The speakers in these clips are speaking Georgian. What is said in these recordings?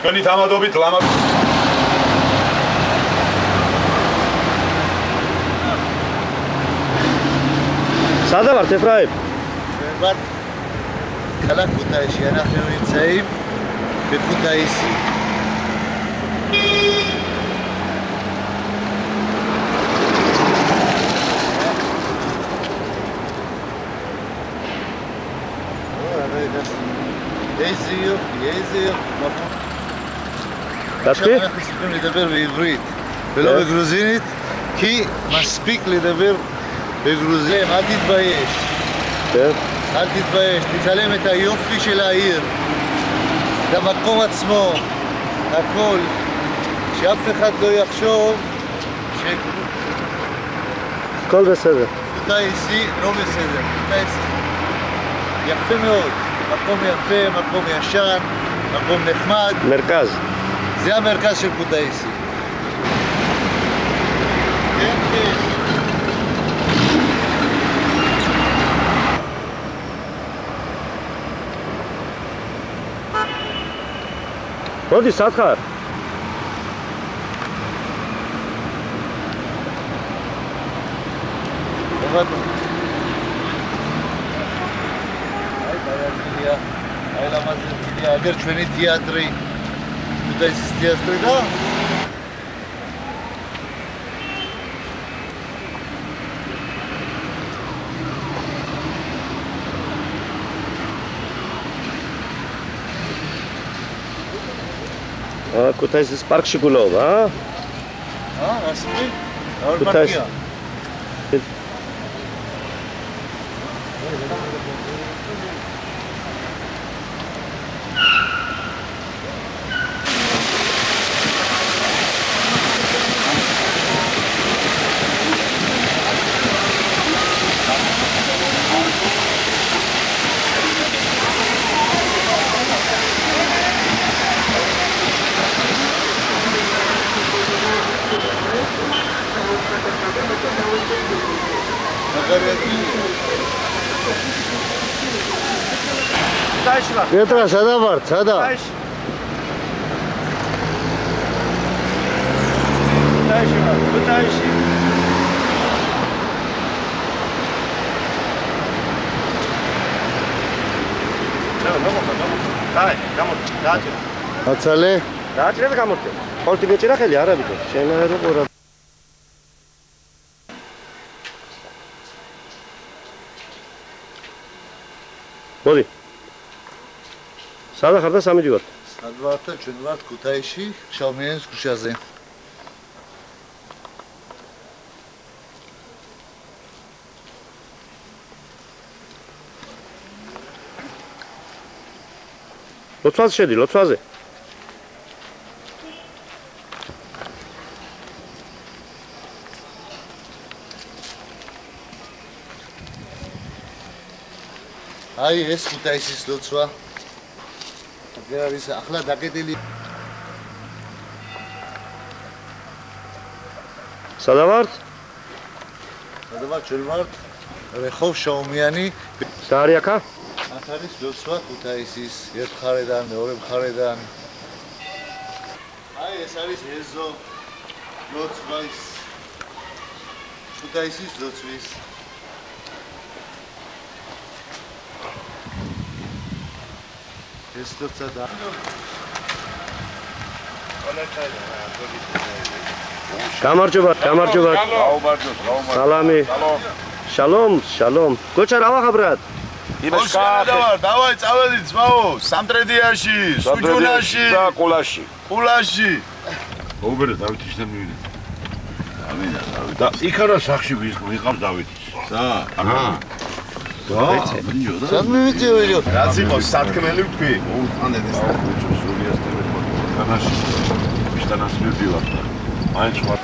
ჩვენი თამადობით ლამა სადა ვართ ეფრაიმ? ვარ ქალაქ ქუთაისში, ანახევრი წაიმ ბექუთაისი. Ездил, Дашки? לדבר בעברית ולא בגרוזינית, כי מספיק לדבר בגרוזין, אל תתבייש. כן. אל תתבייש, תצלם את היופי של העיר, את המקום עצמו, הכל, שאף אחד לא יחשוב הכל בסדר. כותאיסי לא בסדר, כותאיסי יפה מאוד. מקום יפה, מקום ישן, מקום נחמד. מרכז. זה המרכז של כותאיסי. כן, כן. רודי, סדחר. עבדנו. Ai למדתי תיאטר, ჩვენი თეატრი, ქუთაისის თეატრი და ქუთაისის პარკში გულობა, რასმი? არ პარკია. Петра, сада бар, сада. Ქუთაისში. აცალე? დააჭრე და გამორთე. ხოლმე გეჭირა ხელი არა ვიდო. შენაერო ყურა. მოდი. სადა ხარ და სამიდივართ? სად ვართ და ჩვენ ვართ ქუთაისში, შავმიანის ქუჩაზე. ლოცვაზე შედი, ლოცვაზე. აი ეს ქუთაისის ლოცვა. აქ არის ახლა დაკეტილი. სადა ვართ? სადა ვართ? ჩვენ ვართ რეხოვ შაუმიანი. და არის აქა? აქ არის ლოცვა ქუთაისის ერთ მხარედან, მეორე მხარედან. აი ეს არის ეზო ლოცვის. ქუთაისის ლოცვის. ეს ლოცვა და გამარჯობა, გამარჯობა. სალამი. შალომ, შალომ. გოჩა რა ვახაბრად? დავაი წავედით ძმაო, სამტრედიაში, სუჯუნაში და ყულაში. ყულაში. მოუბერე დავითი შენ მივიდე. ამინა, და იქ არა სახში ვიყავს დავითი. და, აჰა. სად მივიწევიო? რაც იყოს სათქმელი ვთქვი. მოუწანეთ ეს ბიჭო სულიას ტელეფონი. განაში. მისთანას მივდივარ. მაინც ვარ.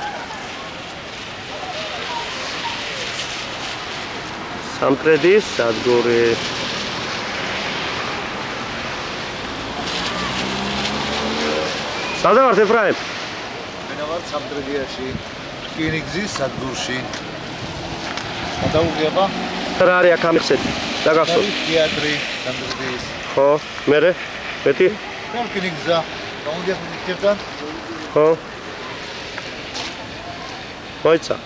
სამტრედის სადგური. სადა ვართ ეფრაიმ? მე ვარ სამტრედიაში, რკინიგზის სადგურში. გადაუღება? რა არის აქ ამიხსეთი? დაგახსოვთ. თეატრი, სამტრედიის. ხო, მერე? მეტი? რკინიგზა, გამოდიახ მიქებთან? ხო. მოიცა.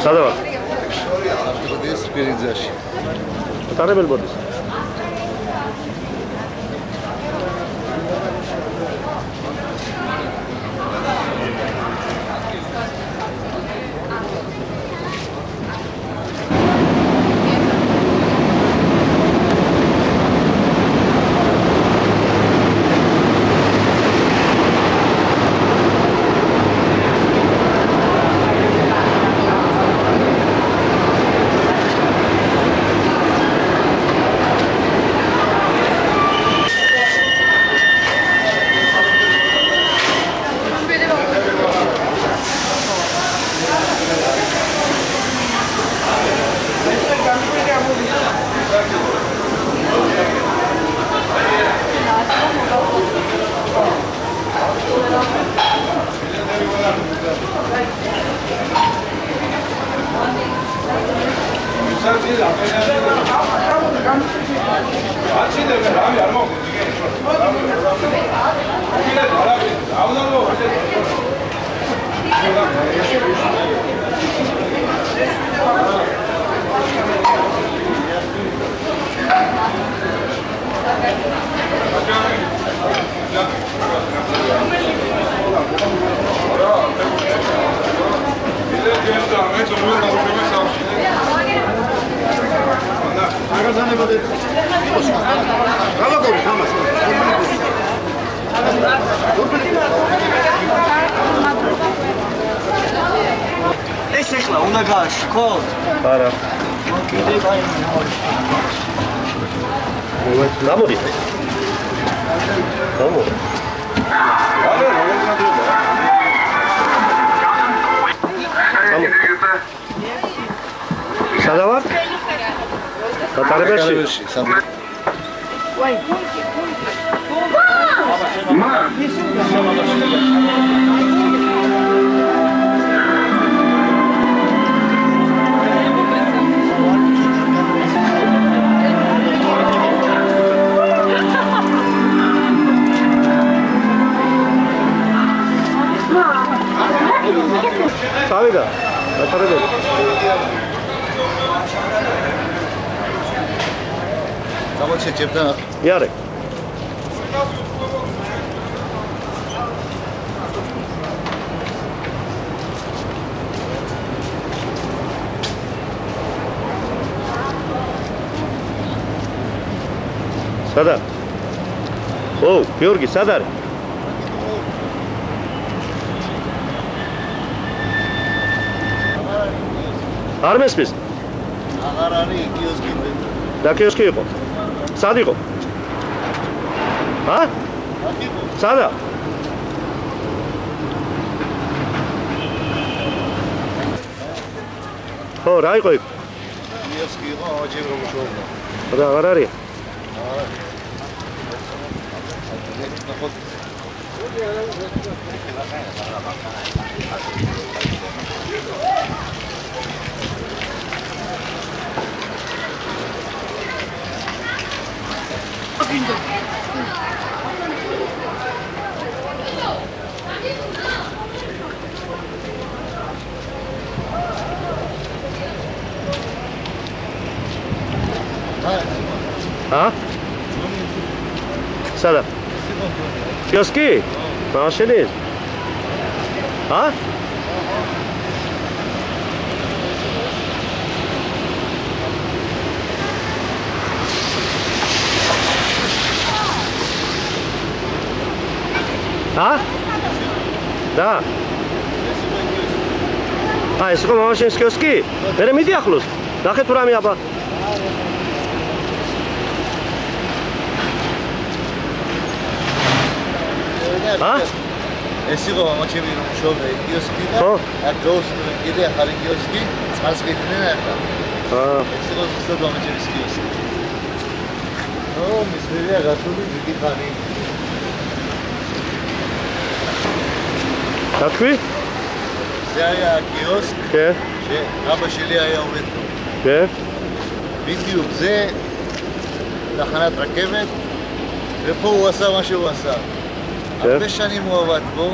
სადა ვარ? ავტობუს სპირიძაში. დარებელ ბოდის. ეს ახლა უნდა გააშკოთ? არა. გამოდი. გამოდი. სადა ვარ? დარებელში. ვაი. წავიდა. დარებელი. გამოჩე ჭებთან. იარე. სადა? ო, გიორგი, სად არის? არ მესმის? აღარ არის კიოსკი. და კიოსკი იყო. სად იყო? ა? სადა? ხო, რა იყო იქ? კიოსკი იყო, აჯერ რომ შევიდა. და აღარ არის? ა? სადა? კიოსკი? მაშინი? ა? ა? და? აი, ეს කො მაშინ კიოსკი? მე მიდი ახლოს. ნახე თუ რამე აბა. ა? ეს იყო მამაჩემი რომ შოვე კიოსკი და აქ გოს კიდე ახალი კიოსკი წყალს ყიდნენ ახლა. ეს იყო ზუსტად მამაჩემის კიოსკი. მისვერია გასული დიდი ხანი. დაქვი? ზეა კიოსკი. კე? გაბაშელია აუვეთო. კე? ბიდიუк ზე תחנת רכבת ופה הוא עשה מה שהוא עשה. הרבה שנים הוא עבד בו,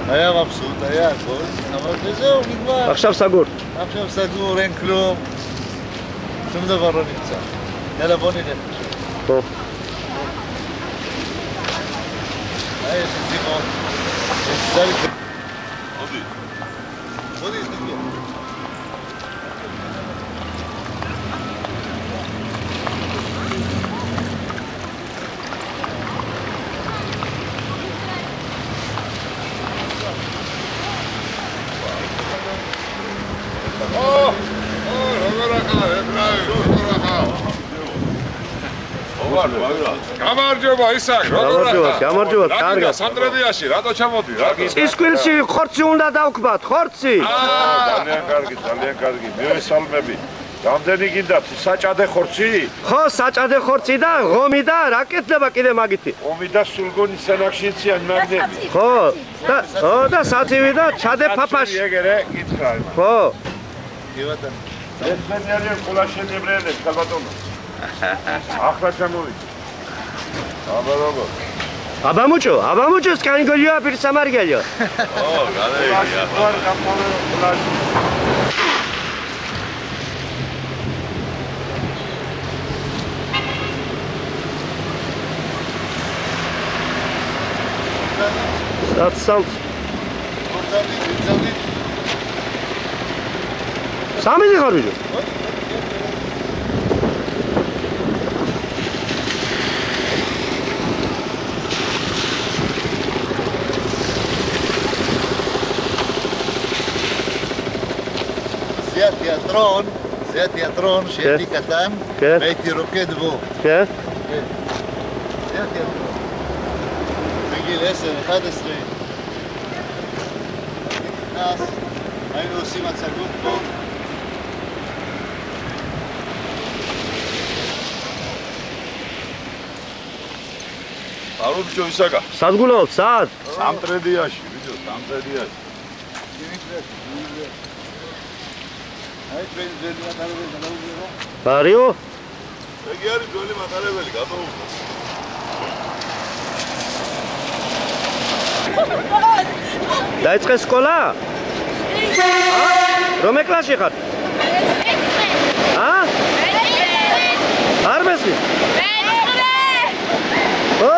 היה מבסוט, היה הכל, אבל וזהו, נגמר. עכשיו סגור. עכשיו סגור, אין כלום, שום דבר לא נמצא. יאללה, בוא נלך. פה. יש סימון, יש זריק. בודי, תגיע. გამარჯობა ისაკ, როგორ ხარ? გამარჯობა, კარგად. სამტრედიაში, რატო ჩამოდი? წისქვილში ხორცი უნდა დავკბათ, ხორცი. ძალიან კარგი, ძალიან კარგი. მივესალმები. რამდენი გინდათ? საჭადე ხორცი? ხო, საჭადე ხორცი და ღომი და რაკეთდება კიდე მაგითი. ომი და სულგონის სანახშიციან მაგნები. ხო, და სათივი და ჩადე ფაფაში. ეგერე, გითხრა. ხო. გივატან. ეს მენერია კულაშენებრელებს, ხალბატონო. ახლა ჩამოვიდი. აბა როგორ? აბამუჭო, სკანგოლიო პირსამარგელიო. გადაიგია. ვარ გამოვე კულაში. სამ. ძალდი. სამი ხარ ვიჯო. זה התיאטרון שהייתי קטן והייתי רוקד בו. כן? כן. זה התיאטרון. בגיל 10, 11. נכנס, היינו עושים הצגות פה. არუბჭო ისაკა. სადგულობ, სად? სამტრედიაში, ვიდეო, სამტრედიაში. აი ძველი მატარებელი გადაუღია. ბარიო? ეგი არის ძველი მატარებელი, გადაუღია. დაიწყე სკოლა? რომე კლასში ხარ? არ მესმის? ო!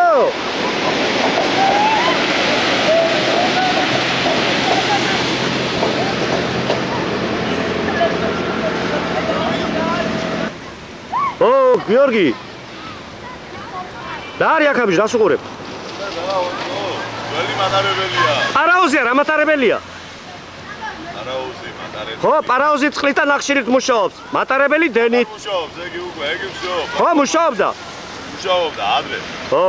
ო, გიორგი. და არის აქაბიში, დასუყურებ. ძველი მატარებელია. პარაუზია, რა მატარებელია? პარაუზი მატარებელი. ხო, პარაუზი წყლით და ნახშირით მუშაობს. მატარებელი დენით. მუშაობს, ეგი უკვე, ეგი მუშაობს. ხო, მუშაობდა. მუშაობდა ადრე. ხო,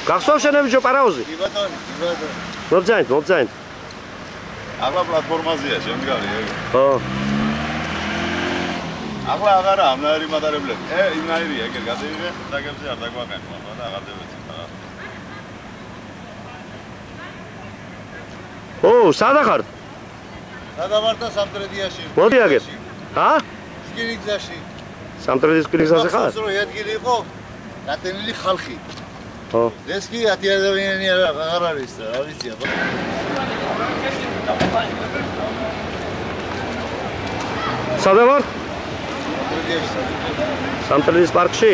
გახსოვს შენებიჯო პარაუზი? იბატონი. მობძანით. ახლა პლატფორმაზეა, შემდგარი, ეგი. ხო. ახლა აღარა ამნაირი მატარებლები. იმნაირი ეგერ გადაიღე, დაგებზე არ დაგვაყენო, ახლა და აღარ დავეცი. ო, სადა ხარ? გადავარდა სამტრედიაში. მოდი აგერ. სკირიგზაში. სამტრედის სკირიგზაზე ხარ? ახსოვს რომ ადგილი იყო გატენილი ხალხი. ხო. ეს კი 10 ადამიანი აღარ არის და რა ვიცი აბა. სადა ვარ? სამტრედის პარკში?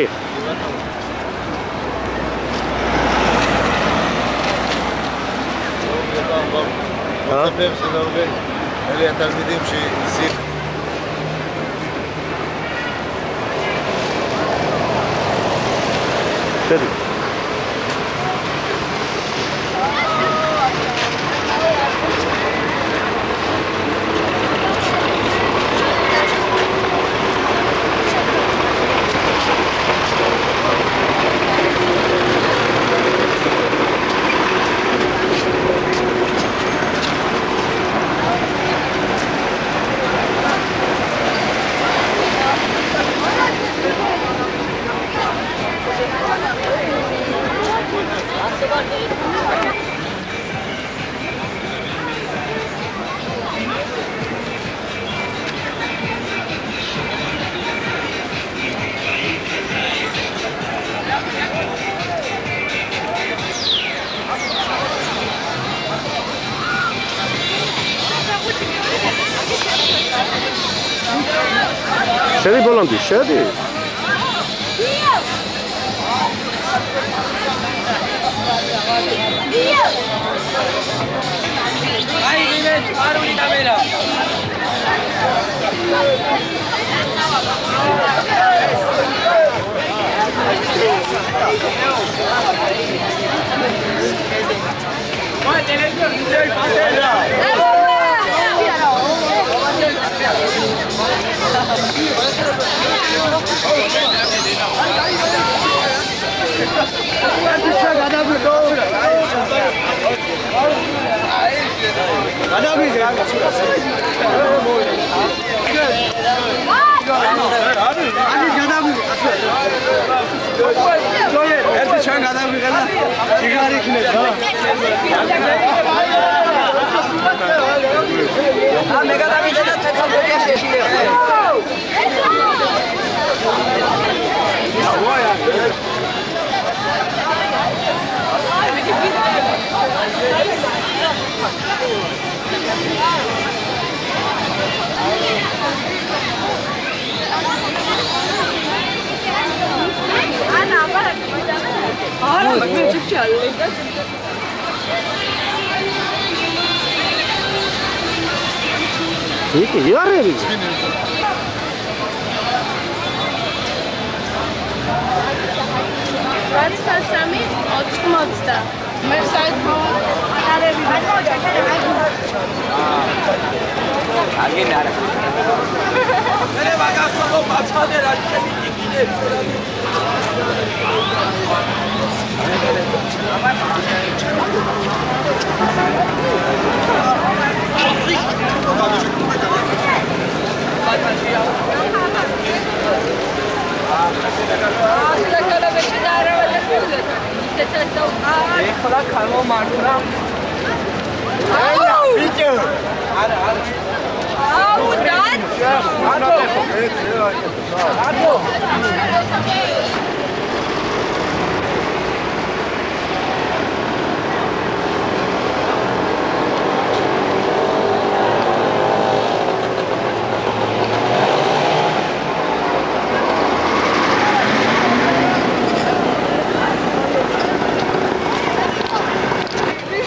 შედი. შედი ბოლონდი, შედი. აი, ვინეთ, არული დამერა. მოი ტელევიზორი ძეი პატელა. Iki yarım. Ratskas sami, 80. Mersayt arები. აგენ არა. მე მაგასო პაცადე რა შევიკიდე. ეხლა ხალო მართლა. აუ! ბიჭო. არა, არა. აუ, დად. აკო.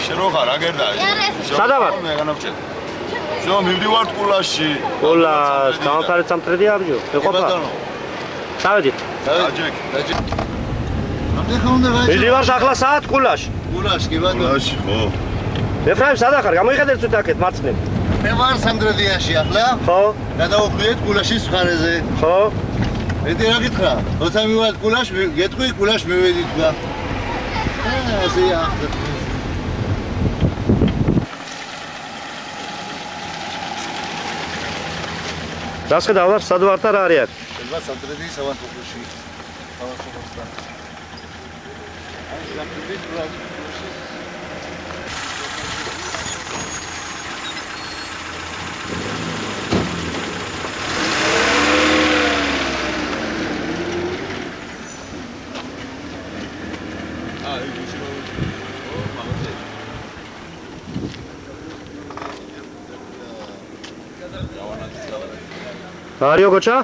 შენ რა გერდა? სადა ვარ? მე განავრჩეთ. შენ მივდივართ კულაში. კულას, გამოფარეთ სამტრედი აბჯო. ეყოფა. დავედით. დაჯეკ. ამდენ ხომ უნდა გაიჭირო? მივდივარ ახლა საათ კულაში. კულაში კი ბატონო. კულაში ხო. ეფრაიმ სადა ხარ? გამოიხედეთ თუ აქეთ მარცხნივ. მე ვარ სამტრედიაში ახლა. ხო? გადავუხვიეთ კულაშის მხარეზე. ხო? მეტი რა გითხრა? როცა მივიდეთ კულაში, გეტყვი კულაში მივედით გა. ასეა. დასხედავ ვარ, სად ვარ და რა არის აქ? შეიძლება სამტრედის ავანტოფში. ავანტოფსთან. აი სამტრედის კულაში. არიო გოჩა?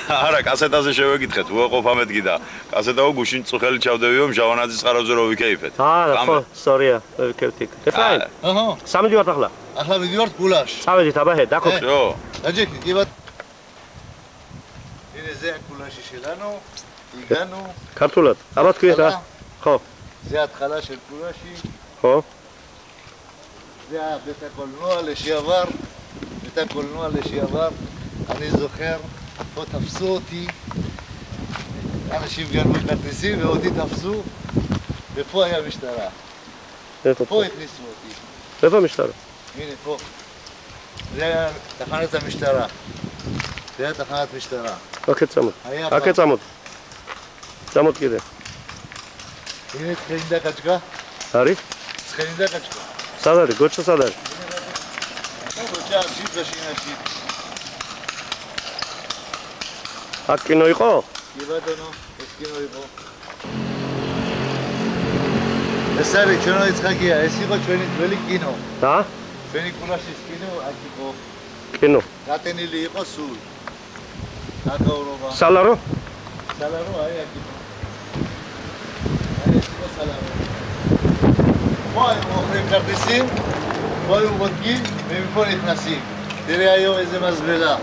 არა, კასეტაზე შევეკითხეთ, უეყოფ ამეთქი და კასეტაო გუშინ წუხელი ჩავდევიო მჟავანაძის წყაროზე რო ვიკეიფეთ. ხო, სწორია, ვიკეიფეთ. ეფრაიმ. აჰა. სამედივართ ახლა. ახლა მიდივართ გულაში. წავედით აბა, დახო. შო. დაჯექი, კი ბატონო. ინე ზე გულაში შელანო, იგანო. ქართულად. აბა თქვი რა. ხო. ზე ატყალა შენ გულაში. ხო. ზე בית הקולנוע לשעבר, בית הקולנוע לשעבר. אני זוכר, פה תפסו אותי, אנשים גנבו כרטיסים ואותי תפסו, ופה היה משטרה. פה הכניסו אותי. איפה המשטרה? הנה, פה. זה היה תחנת המשטרה. זה היה תחנת משטרה. רק צמוד. רק צמוד. צמוד כזה. הנה צריכה קצ'קה. ארי? צריכה קצ'קה. סדרי, גוצ'ה סדרי. גוצ'ה, שיט ושינה שיט. აქ კინო იყო? კი ბატონო, ეს კინო იყო. ეს არის ჩვენო იცხაკია, ეს იყო ჩვენი ძველი კინო. და? ჩვენი კულაშის კინო აქ იყო. კინო. გატენილი იყო სულ. დაკავრობა. სალარო? სალარო აი აქ იყო. აი ეს იყო სალარო. ვაი, მოხრე კარტისი. ვაი, მოდგი, მე მქონი ხნასი. დერეაიო ეზე მაზბელა.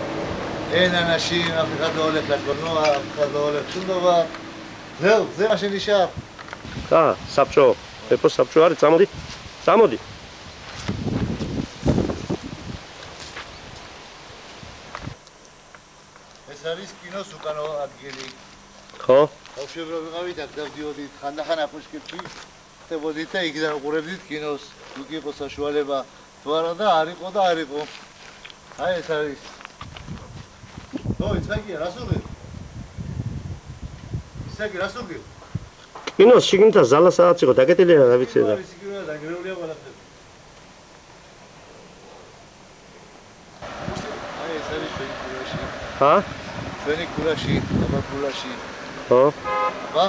אין אנשים, אף אחד לא הולך לקולנוע, אף אחד לא הולך שום דבר. זהו, זה מה שנשאר. סבצ'ו. איפה סבצ'ו ארי? צמודי? צמודי. ეს არის კინოს უკანო ადგილი. ხო? ბავშვები რო ვიყავით, აქ დავდიოდით ხანდახან აფუშკებში, ხდებოდით და იქიდან უყურებდით კინოს. იქ იყო საშუალება. თუ არა და არ იყო და არ იყო. აი ეს არის. ო, იცხაკია, რა სუღი? იცხაკი, რა სუღი? კინოს შიგნითა ზალა საათს იყო, დაკეტილია რა ვიცი და. ის იგივეა, დაგრეულია ყველაფერი. აი ეს არის ჩვენი კულაში. ჰა? ჩვენი კულაში, აბა კულაში. ხო? აბა?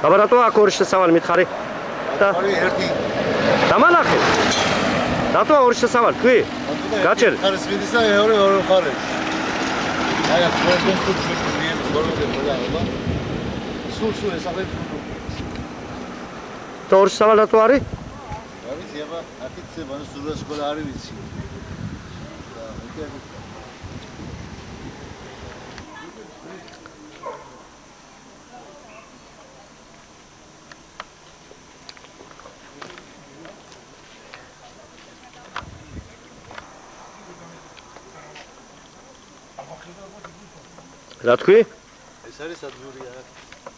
აბა რატო აქ ორი შესავალი მითხარი? და ორი ერთი. დამალახე. რატო ორი შესავალი თქვი? გაჩერე. ხარეს მიდის და მეორე ორი ხარეს. აი აქ პრობლემ ხუთი პრობლემ ყველა აბა. სულ ესახებ. და ორი შესავალი რატო არის? რა ვიცი აბა, აქეთ ზებანო სულ სკოლა არის ვიცი. და მე რა თქვი? ეს არის სადგური არა?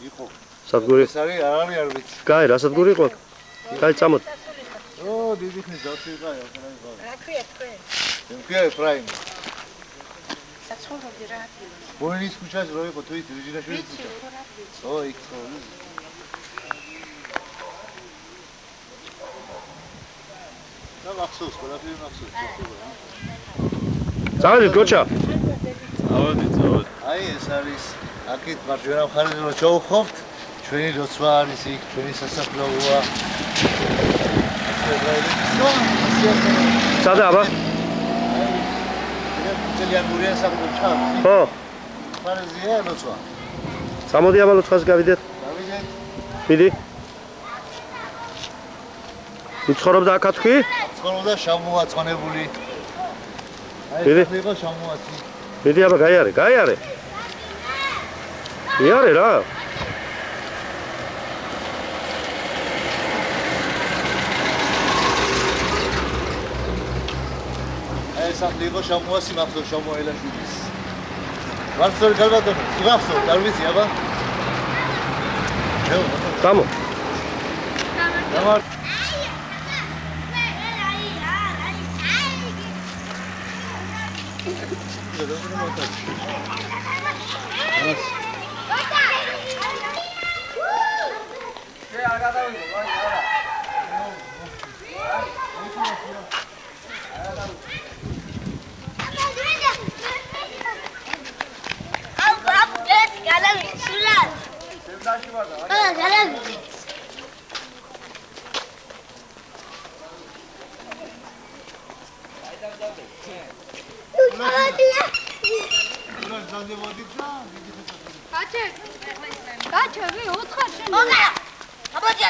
იყო. სადგური? ეს არის არ არის არ ვიცი. კაი, რა სადგური იყო? კაი, წამოთ. ო, დიდი ხნის დავწირყაი, ახლა იყო. რა ქვია თქვენ? მე მქვია ეფრაიმი. საცხოვრობდი რა ადგილი? ბოინის ქუჩაში რო იყო თუ ის რიჯინაშვილის ქუჩა. ო, იქ ხო. და მახსოვს, ყველაფერი მახსოვს. წავედით გოჩა. წავედით. აი ეს არის აქეთ მარჯვენა მხარეს რო ჩავხობთ, ჩვენი როცვა არის იქ, ჩვენი სასაფლაოა. სადა აბა? ძალიან გურია საფლაოა. ხო. ფარეზია როცვა. წამოდი აბა ლოცხას გავიდეთ. გავიდეთ. მიდი. იცხოვრობდა აქ თქვი? ცხოვრობდა შამოაწყონებული. აი ეს იყო შამოაცი. მიდი აბა გაიარე, გაიარე. იარე რა. აი ეს იყო შამოაცი მახსოვს შამოელაშვილის. ვარცხორი გალბატონო, გახსოვთ, არ ვიცი აბა. გამო. დამარ გაჩები უცხარ შენ. ოკა. აბოჯა.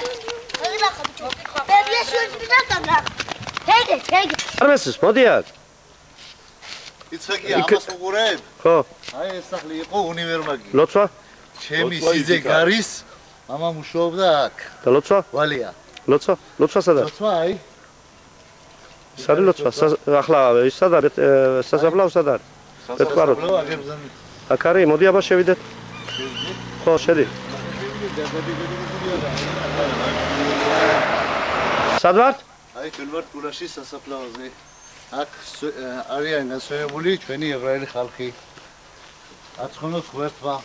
ელა ხაბიჩო. ბებია შუჭი და ჰეიგე. არმესის მოდიათ. იცხაკი ამას უყურებ? ხო. აი ეს სახლი იყო უნივერმაგი. ლოცვა? ჩემი სიძე გარის მამა მუშაობდა აქ. და ლოცვა? ვალია. ლოცვა სადა? ლოცვა აი. სადა ლოცვა? ახლა ის სადა სასაფლაო სადა? პეტყვაროთ. აქ არის, მოდი აბა შევიდეთ. ხო, შედი. სად ვართ? აი ჩვენ ვართ გულაში სასაფლაოზე. აქ არიან განსვენებული ჩვენი ებრაელი ხალხი. აცხონოს ღმერთმა.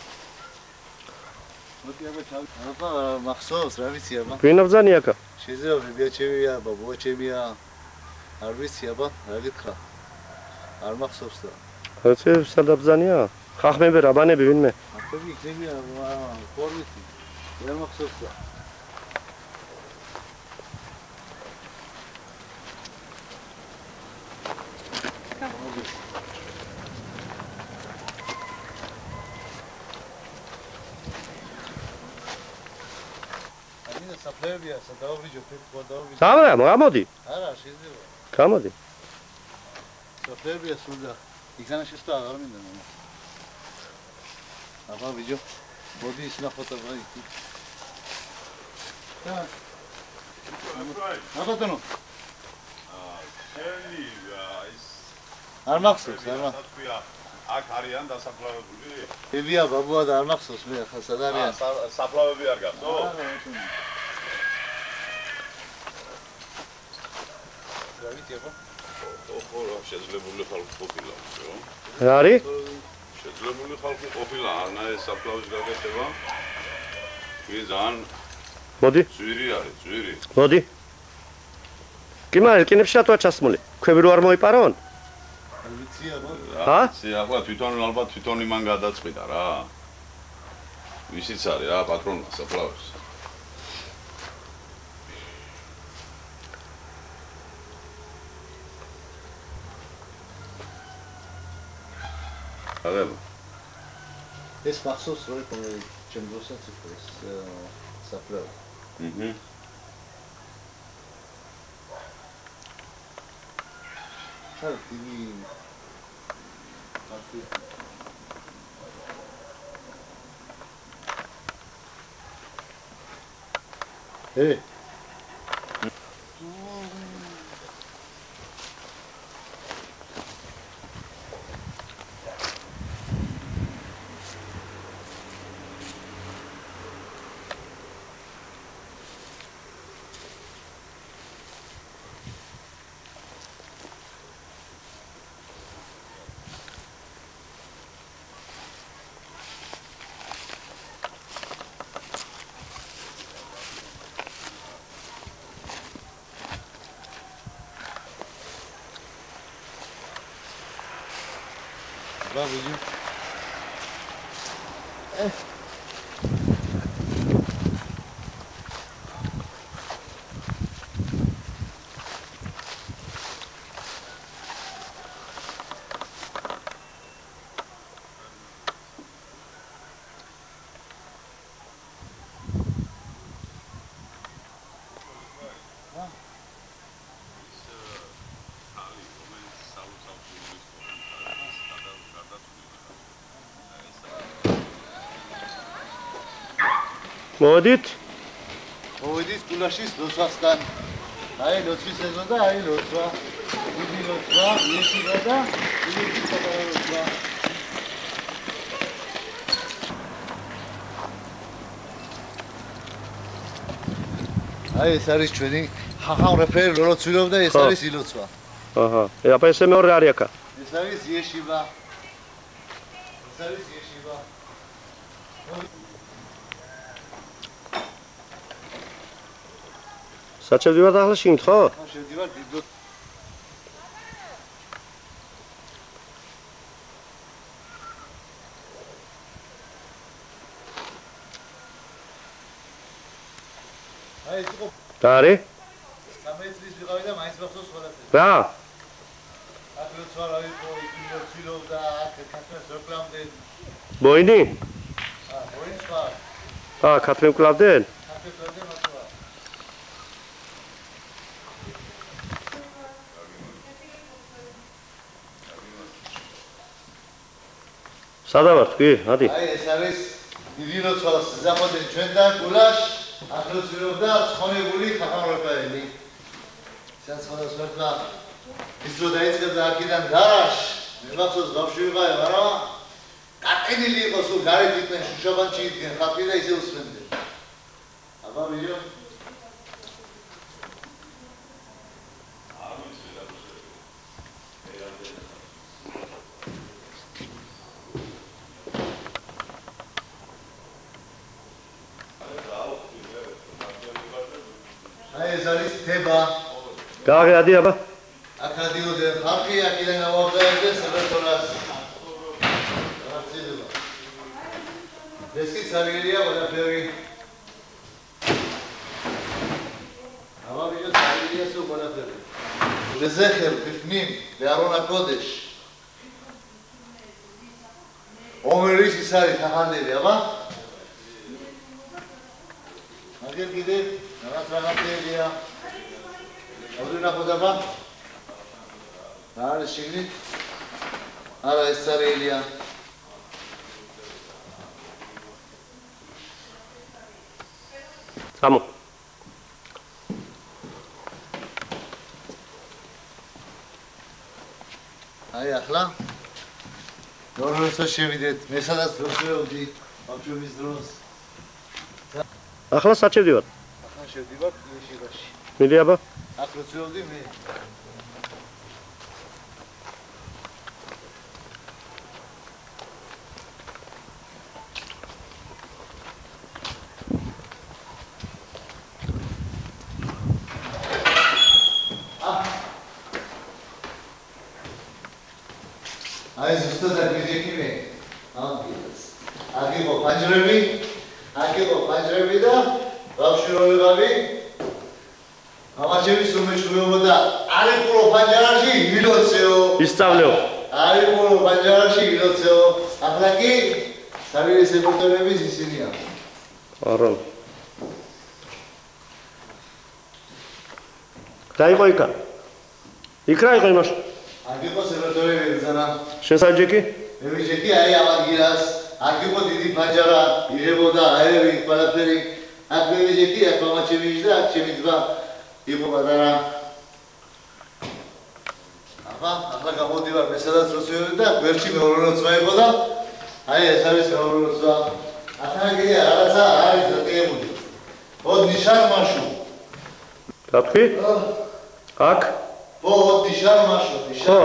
მოდი აბა მახსოვს რა ვიცი აბა. გვინა ბძანი აქა? შეიძლება ბიაჩემია, ბაბუაჩემია. არ ვიცი აბა, რა გითხრა. არ მახსოვს და. ხოცი სადა ბძანია? ხახმები რაბანები ვინმე? ახები იქნებია ფორმითი. არ მახსოვს და. საფლევია, სადავრიჯო ფიქრ დავიჯო. სამრა, გამოდი. არა, შეიძლება. გამოდი. საფლევია სულდა. იქანა შეცდა აღარ მინდა მამა. აბა ვიჯო. მოდი ის ნახოთ აბა იქ. და. აბატონო. შენი ის არ მახსოვს, არა. აქ არიან დასაფლავებული? ებია ბაბუა და არ მახსოვს მე ახლა სად არიან? საფლავები არ გახსოვს? არა, ბატონო. რა ვიცი აბა? ხო, შეძლებული ხალხი ყოფილა, ხო? რა არის? შეძლებული ხალხი ყოფილა, ანა ეს საფლავის გაკეთება. კი ძალიან მოდი. ძვირი არის, ძვირი. მოდი. კი მაგრამ რკინებშია თუ ჩასმული. ქვები რო არ მოიპარონ? არ ვიცი აბა. ჰა? ახლა თვითონ ალბათ თვითონ იმან გადაწყვიტა რა. ვისიც არის რა პატრონმა საფლავის. აღება. ეს მახსოვს რომ ჩემ დროსაც იყო ეს საფლავი. აჰა. ხარ დიდი Bravo, მოდით. მოვიდით გულაშის ლოცვასთან. აი ლოცვის ეზო და აი ლოცვა. დიდი ლოცვა, იესიბა და დიდი პატარა ლოცვა. აი ეს არის ჩვენი ხახამრაფელი რო ცვილობდა ეს არის ილოცვა. აჰა. აბა ესე მეორე არის აქა. ეს არის იესიბა. ეს არის იესიბა. საჩევდივართ ახლა შინ ხო? ხო, შევდივარ დიდ აი ეს იყო და არის? 13 წლის ვიყავი და მაინც მახსოვს ყველაფერი. რა? აქ როცა რა იყო, იქ მოცილობდა, აქ ქართლის რეკლამდე. მოინი? მოინი ქათმი მკლავდნენ? სადა ვარ თქვი? ადი. აი ეს არის დიდი როცვალს ზაფხოდნენ ჩვენთან გულაშ ახლოცირობდა ცხონებული ხახამროყაელი. საცხოვრებს მერტა ის რო დაიწყებდა აქედან დაშ მე მახსოვს ბავშვი ვიყავი მაგრამ კატენილი იყო სულ გარეთ იყვნენ შუშობანში იდგნენ ხალხი და ისე უსმენდნენ. აბა ვიო ეს არის თება. გააღე ადი აბა. აქ ადიოდნენ ხალხი, აქედან ავაგდაებდნენ საბერტოლას. რაცილება. ეს კი სარგელია ყველაფერი. აბა ვიო სარგელია სულ ყველაფერი. לזכר בפנים בארון הקודש. עומר איש ישראל תחנדבי, אבא? מגן גידל? נרץ רחת אליה. עבדו נחות הבא? נער לשגנית? הלאה אסתר אליה. Amo. აი ახლა ნორმალს შევიდეთ. მე სადაც როსვეობდი ბავშვობის დროს. ახლა სად შევდივარ? ახლა შევდივარ იეშივაში. მიდი აბა. აქ როსვეობდი მე. აი ზუსტად აგიჯექი მე. აქ იყო პანჯრები და ბავშვი რო ვიყავი. ამაჩები სუმეშურებოდა. არ იყურო პანჯარაში ილოცეო. ისწავლეო. არ იყურო პანჯარაში ილოცეო. ახლა კი სავილის ეპოქების ისინია. არა. დაიყო იქა. იქ რა იყო იმაში? აქ იყო სერვატორები ზანა. შენ საჯექი? მე ვიჯექი აი ამ ადგილას. აქ იყო დიდი პანჯარა, იღებოდა აერი, ყველაფერი. აქ მე ვიჯექი, აქ მამაჩემი იჯდა, აქ ჩემი ძმა იყო პატარა. ახლა გამოდივარ მე სადაც როსვეობდი და გვერდში მეორე როცვა იყო და აი ეს არის მეორე როცვა. ახლა რაღაცა არის დატიებული. ოდ ნიშან მაშუ. რა თქვი? აქ? ოდ ნიშან მაშუ.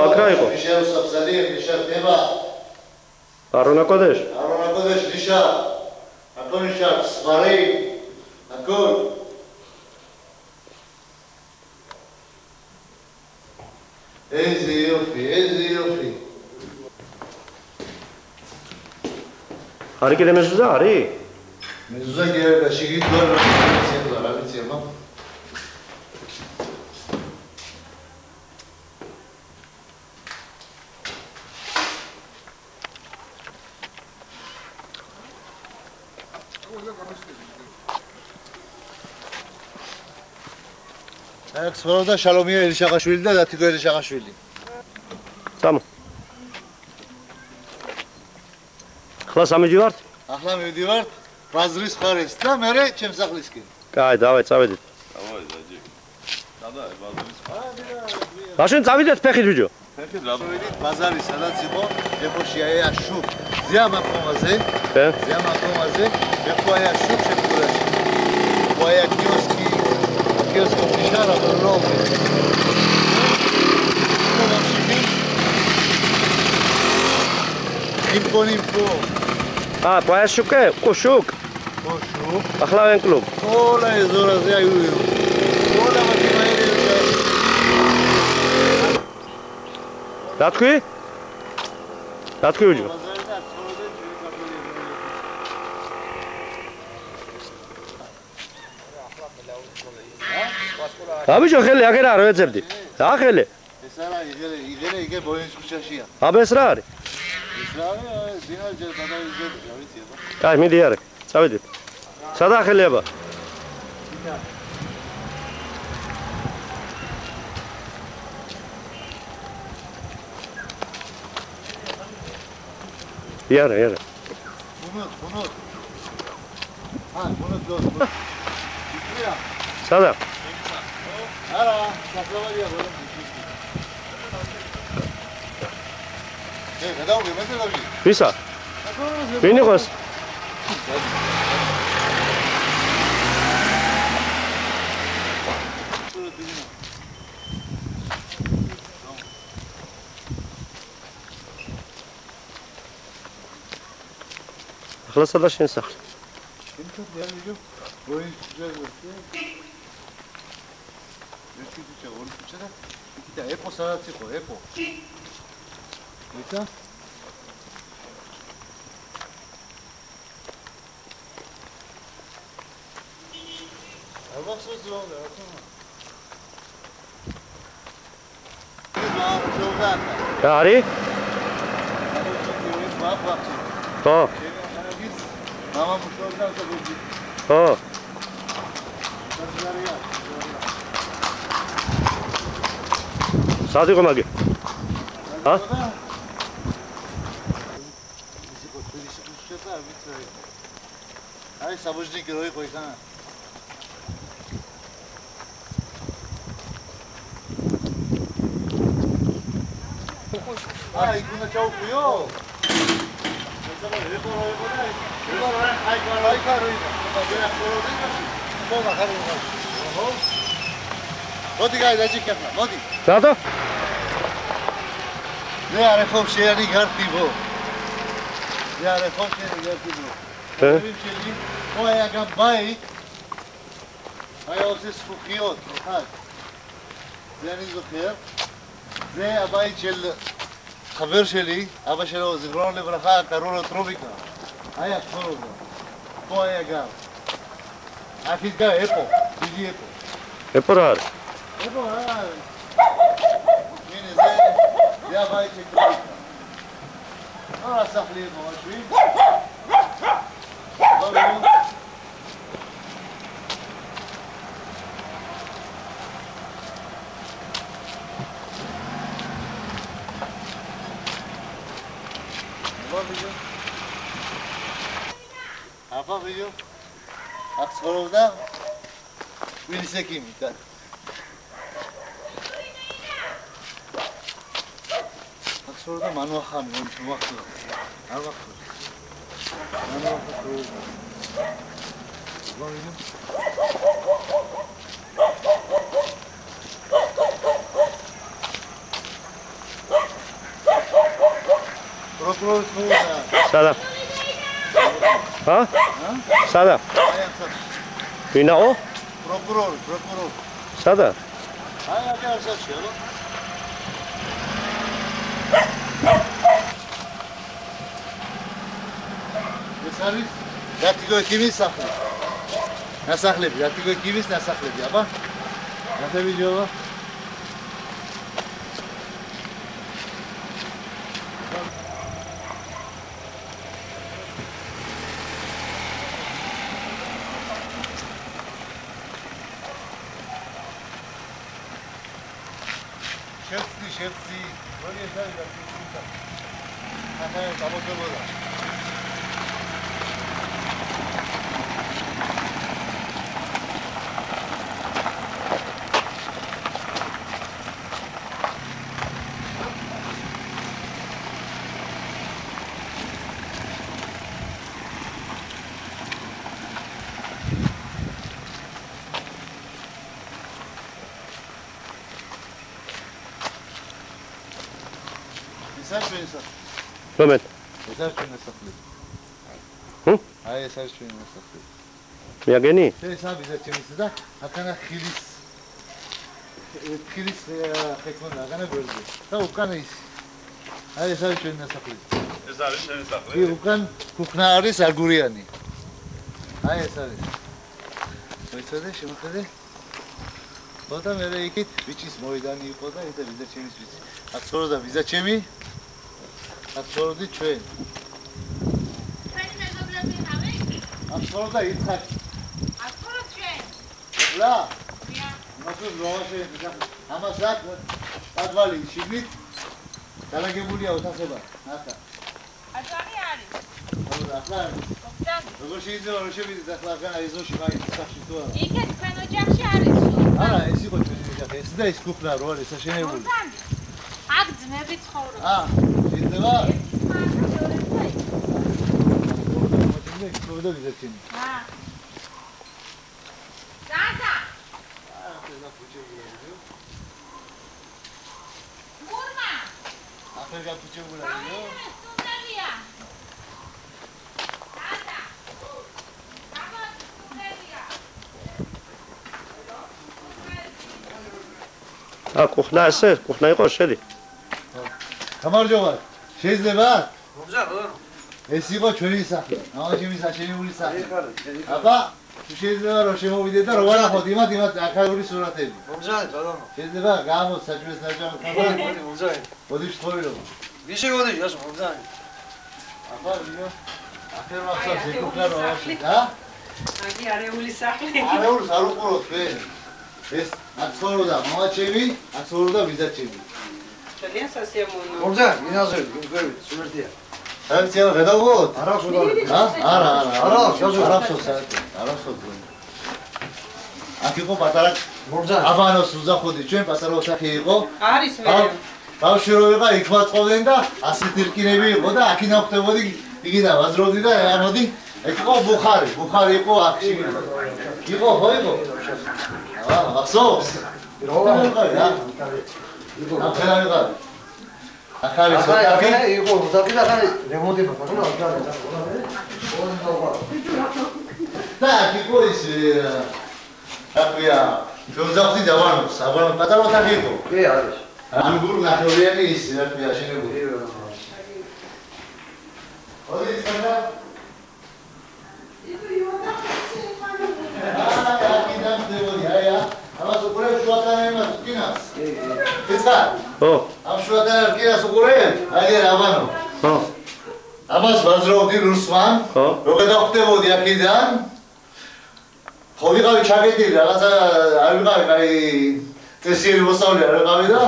აქ რა იყო? ნიშან საფსალი, ნიშან თება. არონ აკოდეშ? არონ აკოდეშ ნიშან. აკო ნიშან სვარი. აკო eze iofri. არის კიდე მეზუზა არის? მეზუზა გერა შეგიძლია რა ვიცი აბა. აქ სვაროდა შალომია ელიშაღაშვილი და დათიკო ელიშაღაშვილი. სამო. ახლა სამიჯი ვართ? ახლა მივდივართ ბაზრის ხარეს და მე ჩემს სახლისკენ. კაი, დავაი, წავედით. დავაი, დაჯი. სადაა ბაზრის ხარ? მაშინ წავიდეთ ფეხით ბიჭო. ფეხით რა მივედით ბაზარი სადაც იყო, ეფოში აია შუ. ზიამაკომაზე. כן. ზიამაკომაზე, ეფო აია შუ შეფურაში. ეფო აია კიოსკი. Kiosco ufficiale per l'uomo. Impo. Poia șucă, cu șuc. Ahla în club. Ola e zora zi aiu. Ola mă fi mai ele. Datcui? Datcui uju. აბიჯო ხელი აგერ არ ვეძებდი. რა ხელი? ეს არა იგერე ბოინის ქუჩაშია. აბა ეს რა არის? ეს რა არის? დინალ ჯერ გადავიზრდები, რა ვიცი აბა. კაი, მიდი არე. წავედით. სადა ახელიაბა? იარა. ბუნოთ. ბუნოთ. სადა? არა, საფლავარია ბოლო. გადავიღე, მე დავიღე. ვისა? ვინ იყოს? ახლა სადა შენ სახლი? ეპო სადაც იყო, ეპო. ვიცა? ალბათ ზოგადად, რა თქმა უნდა. რა არის? ხო. მამა მუშაობდა ავტობუსში. ხო. სად იყო მაგი? ჰა? აი საბუჯნიკი რო იყო იქა. აი გუნა ჩაუყიო. მოდი გაიძაჭი კაფა, მოდი. რატო? მე არ ხომ შეანი გარტიბო. მე არ ხომ შეანი გარტიბო. ვიმჩელი, ოია გაბაი. აი ოსის ხუხიოთ, ხა. ზენი ზოხერ. ზე აბაი ჩელ ხაბერ შელი, აბა შელო ზიგრონle ბრახა კარულო ტრობიკა. აი ახორობა. ოია გა. აფიგა ეპო, დიდი ეპო. ეპო რა არის? ეპო რა. მინე ზე აბაი ჩელ. არა საფლი მოაშვი. აბა ვიდეო აქ ცხოვრობდა ვილის ეკიმი და აქ ცხოვრობდა მანუახამი მოახდა არ ვახდა მანუახა ცხოვრობდა აბა ვიდეო პროკურორი ცხოვრობდა სადა? ჰა? სადა? აი აქ ვინაო? პროკურორი სადა? აი აქ არსაში არა ეს არის დათიგო ეკიმის სახლი ნასახლები დათიგო ეკიმის ნასახლები აბა ნახე ვიდეო შეფცი როდი ეს არის გასწრება ახლა გამოწვევოდა რომელ? ეს არის ჩვენი სახლი. აი ეს არის ჩვენი სახლი. მიაგენი? ეს ამისა ჩემისა და აქანა ხილის ხეკონა აღანა გორდი. და უკან ის. აი ეს არის ჩვენი სახლი. ეს არის შენი სახლი? კი, უკან კუხნა არის აგურიანი. აი ეს არის. მოიცადე, შემოხედე. ხოდა მე იქით ბიჭის მოედანი იყო და ეს ვიზაჩემის ბიჭი. აქ ცხოვრობდა ვიზაჩემი. აქ ცხოვრობდი ჩვენ. აფსორო და ითხარ. აფსორო ჩვენ. რა? მოსულ როაშე ამას აქ ადვალი შიგნით დალაგებულია ოთახება. აკა. აჯანი არის. ახლა როგორ შეიძლება რომ შევიდეთ ახლა განა ეზოში მაინც სახში თუ არა? იქეთ თქვენ ოჯახში არის. არა, ეს იყო ჩვენი ოჯახი. ეს და ეს კუფლა რო არის საშენებული. აქ ძმები ცხოვრობენ. შეიძლება? ზაზა. გურმა. ახლა გაფუჭებულა. სტუდენტია. ზაზა. აბა სტუდენტია. კუხნა ესე, კუხნა იყო შედი. გამარჯობა. შეიძლება? მომზადო. ეს იყო ჩვენი სახე. ამაჟიმის აშენებული სახე. აბა, შეიძლება რომ შემოვიდეთ და რო ვანახოთ იმათ აქაური სურათები. მომზადეთ ბატონო. შეიძლება გამოს საჭმლის ნაჭამს ხარ? მომზადეთ. მოდი შეთხოვილობა. ვიში მოდი, ასო მომზადეთ. აბა, ვიო. ახლა ახლა ზეკუქლა რო ავში, და? აგი არეული სახლი. არაულს არ უყუროთ ჩვენ. ეს აქცოროდა მამაჩემი, აქცოროდა ბიძაჩემი. ძალიან სასიამოვნო. მომზადეთ, მინაზები, გიმკვებით, სულერთია. საერთოდ გადავღოთ? არა, სულერთია. არა. არაფსოს. აქ იყო პატარა მომზადეთ. აბანოს უზახოდი ჩვენ პატარა ოთახი იყო. არის მე. ბავშვი რო იყო იქ ვაწყობდნენ და ასეთი რკინები იყო და აქ ინახდებოდი იგინა ვაზრობდი და ამოდი იქ იყო ბუხარი იყო აქ შიგნით. იყო ხო იყო? ახსოვს? ახალი ახალი იყო, ზაკი რემონტი ბატონო, და იყო ის აკია ჯოზაფი დავანოს, აბანო პატარა ოთახი იყო. კი არის. ანგურ ნახევრიანი ის აკია შენებული. ოდი სადა ამას უყურებ შუათანებას კინას. იცხა? ხო. ამ შუათანებას კინას უყურებ? აგერ აბანო. ხო. ამას ვაზრობდი რუსმან. ხო. რო გადავხდებოდი აქედან. ხო ვიყავი ჩაგედილი რაღაცა არ ვიყავი, აი წესიერი მოსავლე არ ვიყავი და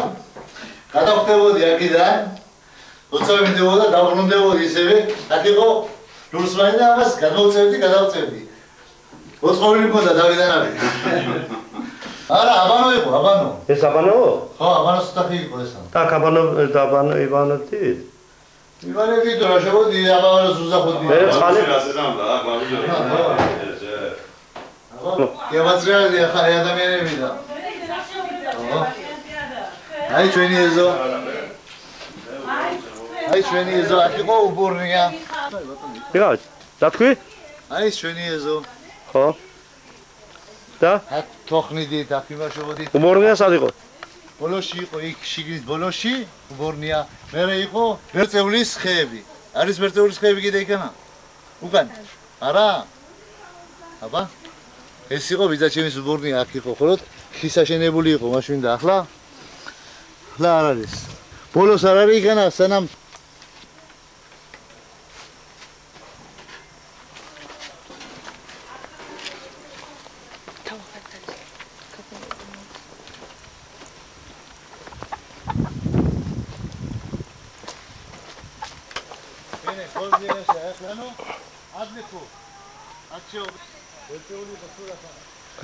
გადავხდებოდი აქედან. როცა მიდევოდა დაბრუნდებოდი ისევე, აქ იყო რუსმანი და ამას გადავწევდი. ოცხოური მქონდა დავიდანავი. არა, აბანო იყო, აბანო. ეს აბანოო? ხო, აბანოს ოთახი იყო ესა. და აბანო ივანოთი? ივანები თუ რა შევოდი, აბანოს უზახოდი. მე წყალი გევაძრეალი ახალი ადამიანები და. აი ჩვენი ეზო. აი ჩვენი ეზო, აქ იყო უბორნია. ვიღავით? რა თქვი? აი ჩვენი ეზო. ხო. და? აქ თოხნიდით, აქ იმაშობოდით. უბორნია სად იყო? ბოლოში იყო იქ შიგნით ბოლოში უბორნია. მერე იყო ვერწევლის ხეები. არის ვერწევლის ხეები კიდე იქანა? უკან. არა? აბა? ეს იყო ბიძაჩემის უბორნია, აქ იყო ხოლოდ ხისაშენებული იყო მაშინ და ახლა არ არის. ბოლოს არ არის იქანა სანამ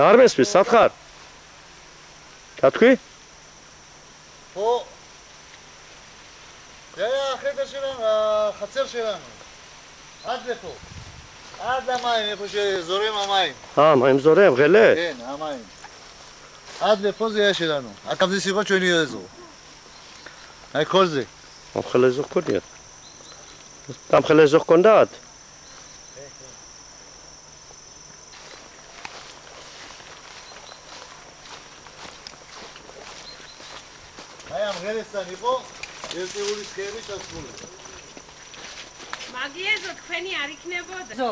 არ მესმის, სათხარ? რა თქვი? ხო. ხედა შევანა, ხაცერ შევანა. ადლექო. ადა მაინ, ხოშე ზორე მამაინ. მაინ ზორე, ღელე? კენ, ამაინ. ადლექო ზეა შევანა. აკაბდის იყო ჩვენი ეზო. აი ხოლზე. ამხელეზო ხონია. ამხელეზო ხონდათ? ღერესთან იყო ერთეული სქემი ჩასული. მაგიეზო თქვენი არ იქნებოდა? ზო.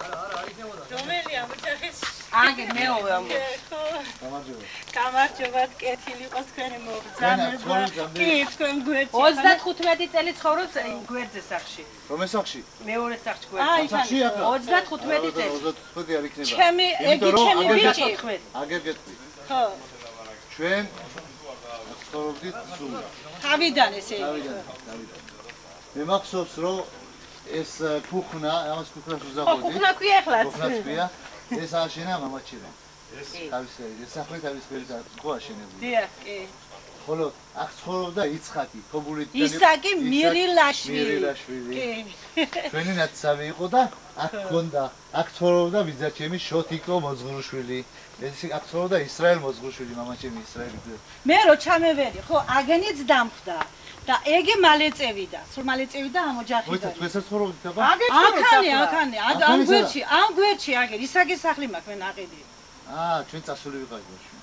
არა, არ იქნებოდა. რომელია ოჯახის? Age მეოვე ამბობს. გამარჯობა, კეთილი იყოს თქვენი მოგზაურობა. კი, თქვენ გვერდში. 35 წელი ცხოვრობს გვერდზე სახში. რომელ სახში? მეორე სახში გვერდზე. სახში ახლა? 35 წელი. 35 არ იქნება. ჩემი ბიჭი. აგერ გეტყვი. ხო. ჩვენ ცხოვრობდით სულ. თავიდან ესე იგი. მე მახსოვს რომ ეს ქუხნა, ამას ქუხნას უზახოდი. ქუხნა ქვია ახლა. ქუხნა ქვია. ეს აშენა მამაჩირა. თავისერი, ეს სახლი თავისერი ხო აშენებული. დიახ, კი. ხოლო აქ ცხოვრობდა იცხაკი, ქობულიდან. ისაკი მირილაშვილი. კი. ჩვენი ნაცავი იყო და აქ ქონდა, აქ ცხოვრობდა ბიძაჩემი შოთიკო მოძღრუშვილი. ეს აქ ცხოვრობდა ისრაელ მოძღრუშვილი, მამაჩემი ისრაელი. მე რო ჩამევერი, ხო, აგენიც დამხვდა. და ეგე მალე წევიდა, სულ მალე წევიდა ამ ოჯახიდან. მოიცა თქვენსაც ცხოვრობდით აბა? აქანი, ამ გვერდში აგერ, ისაკი სახლი მაქვს მე ნაყიდი. ჩვენ წასული ვიყავით ბავშვი.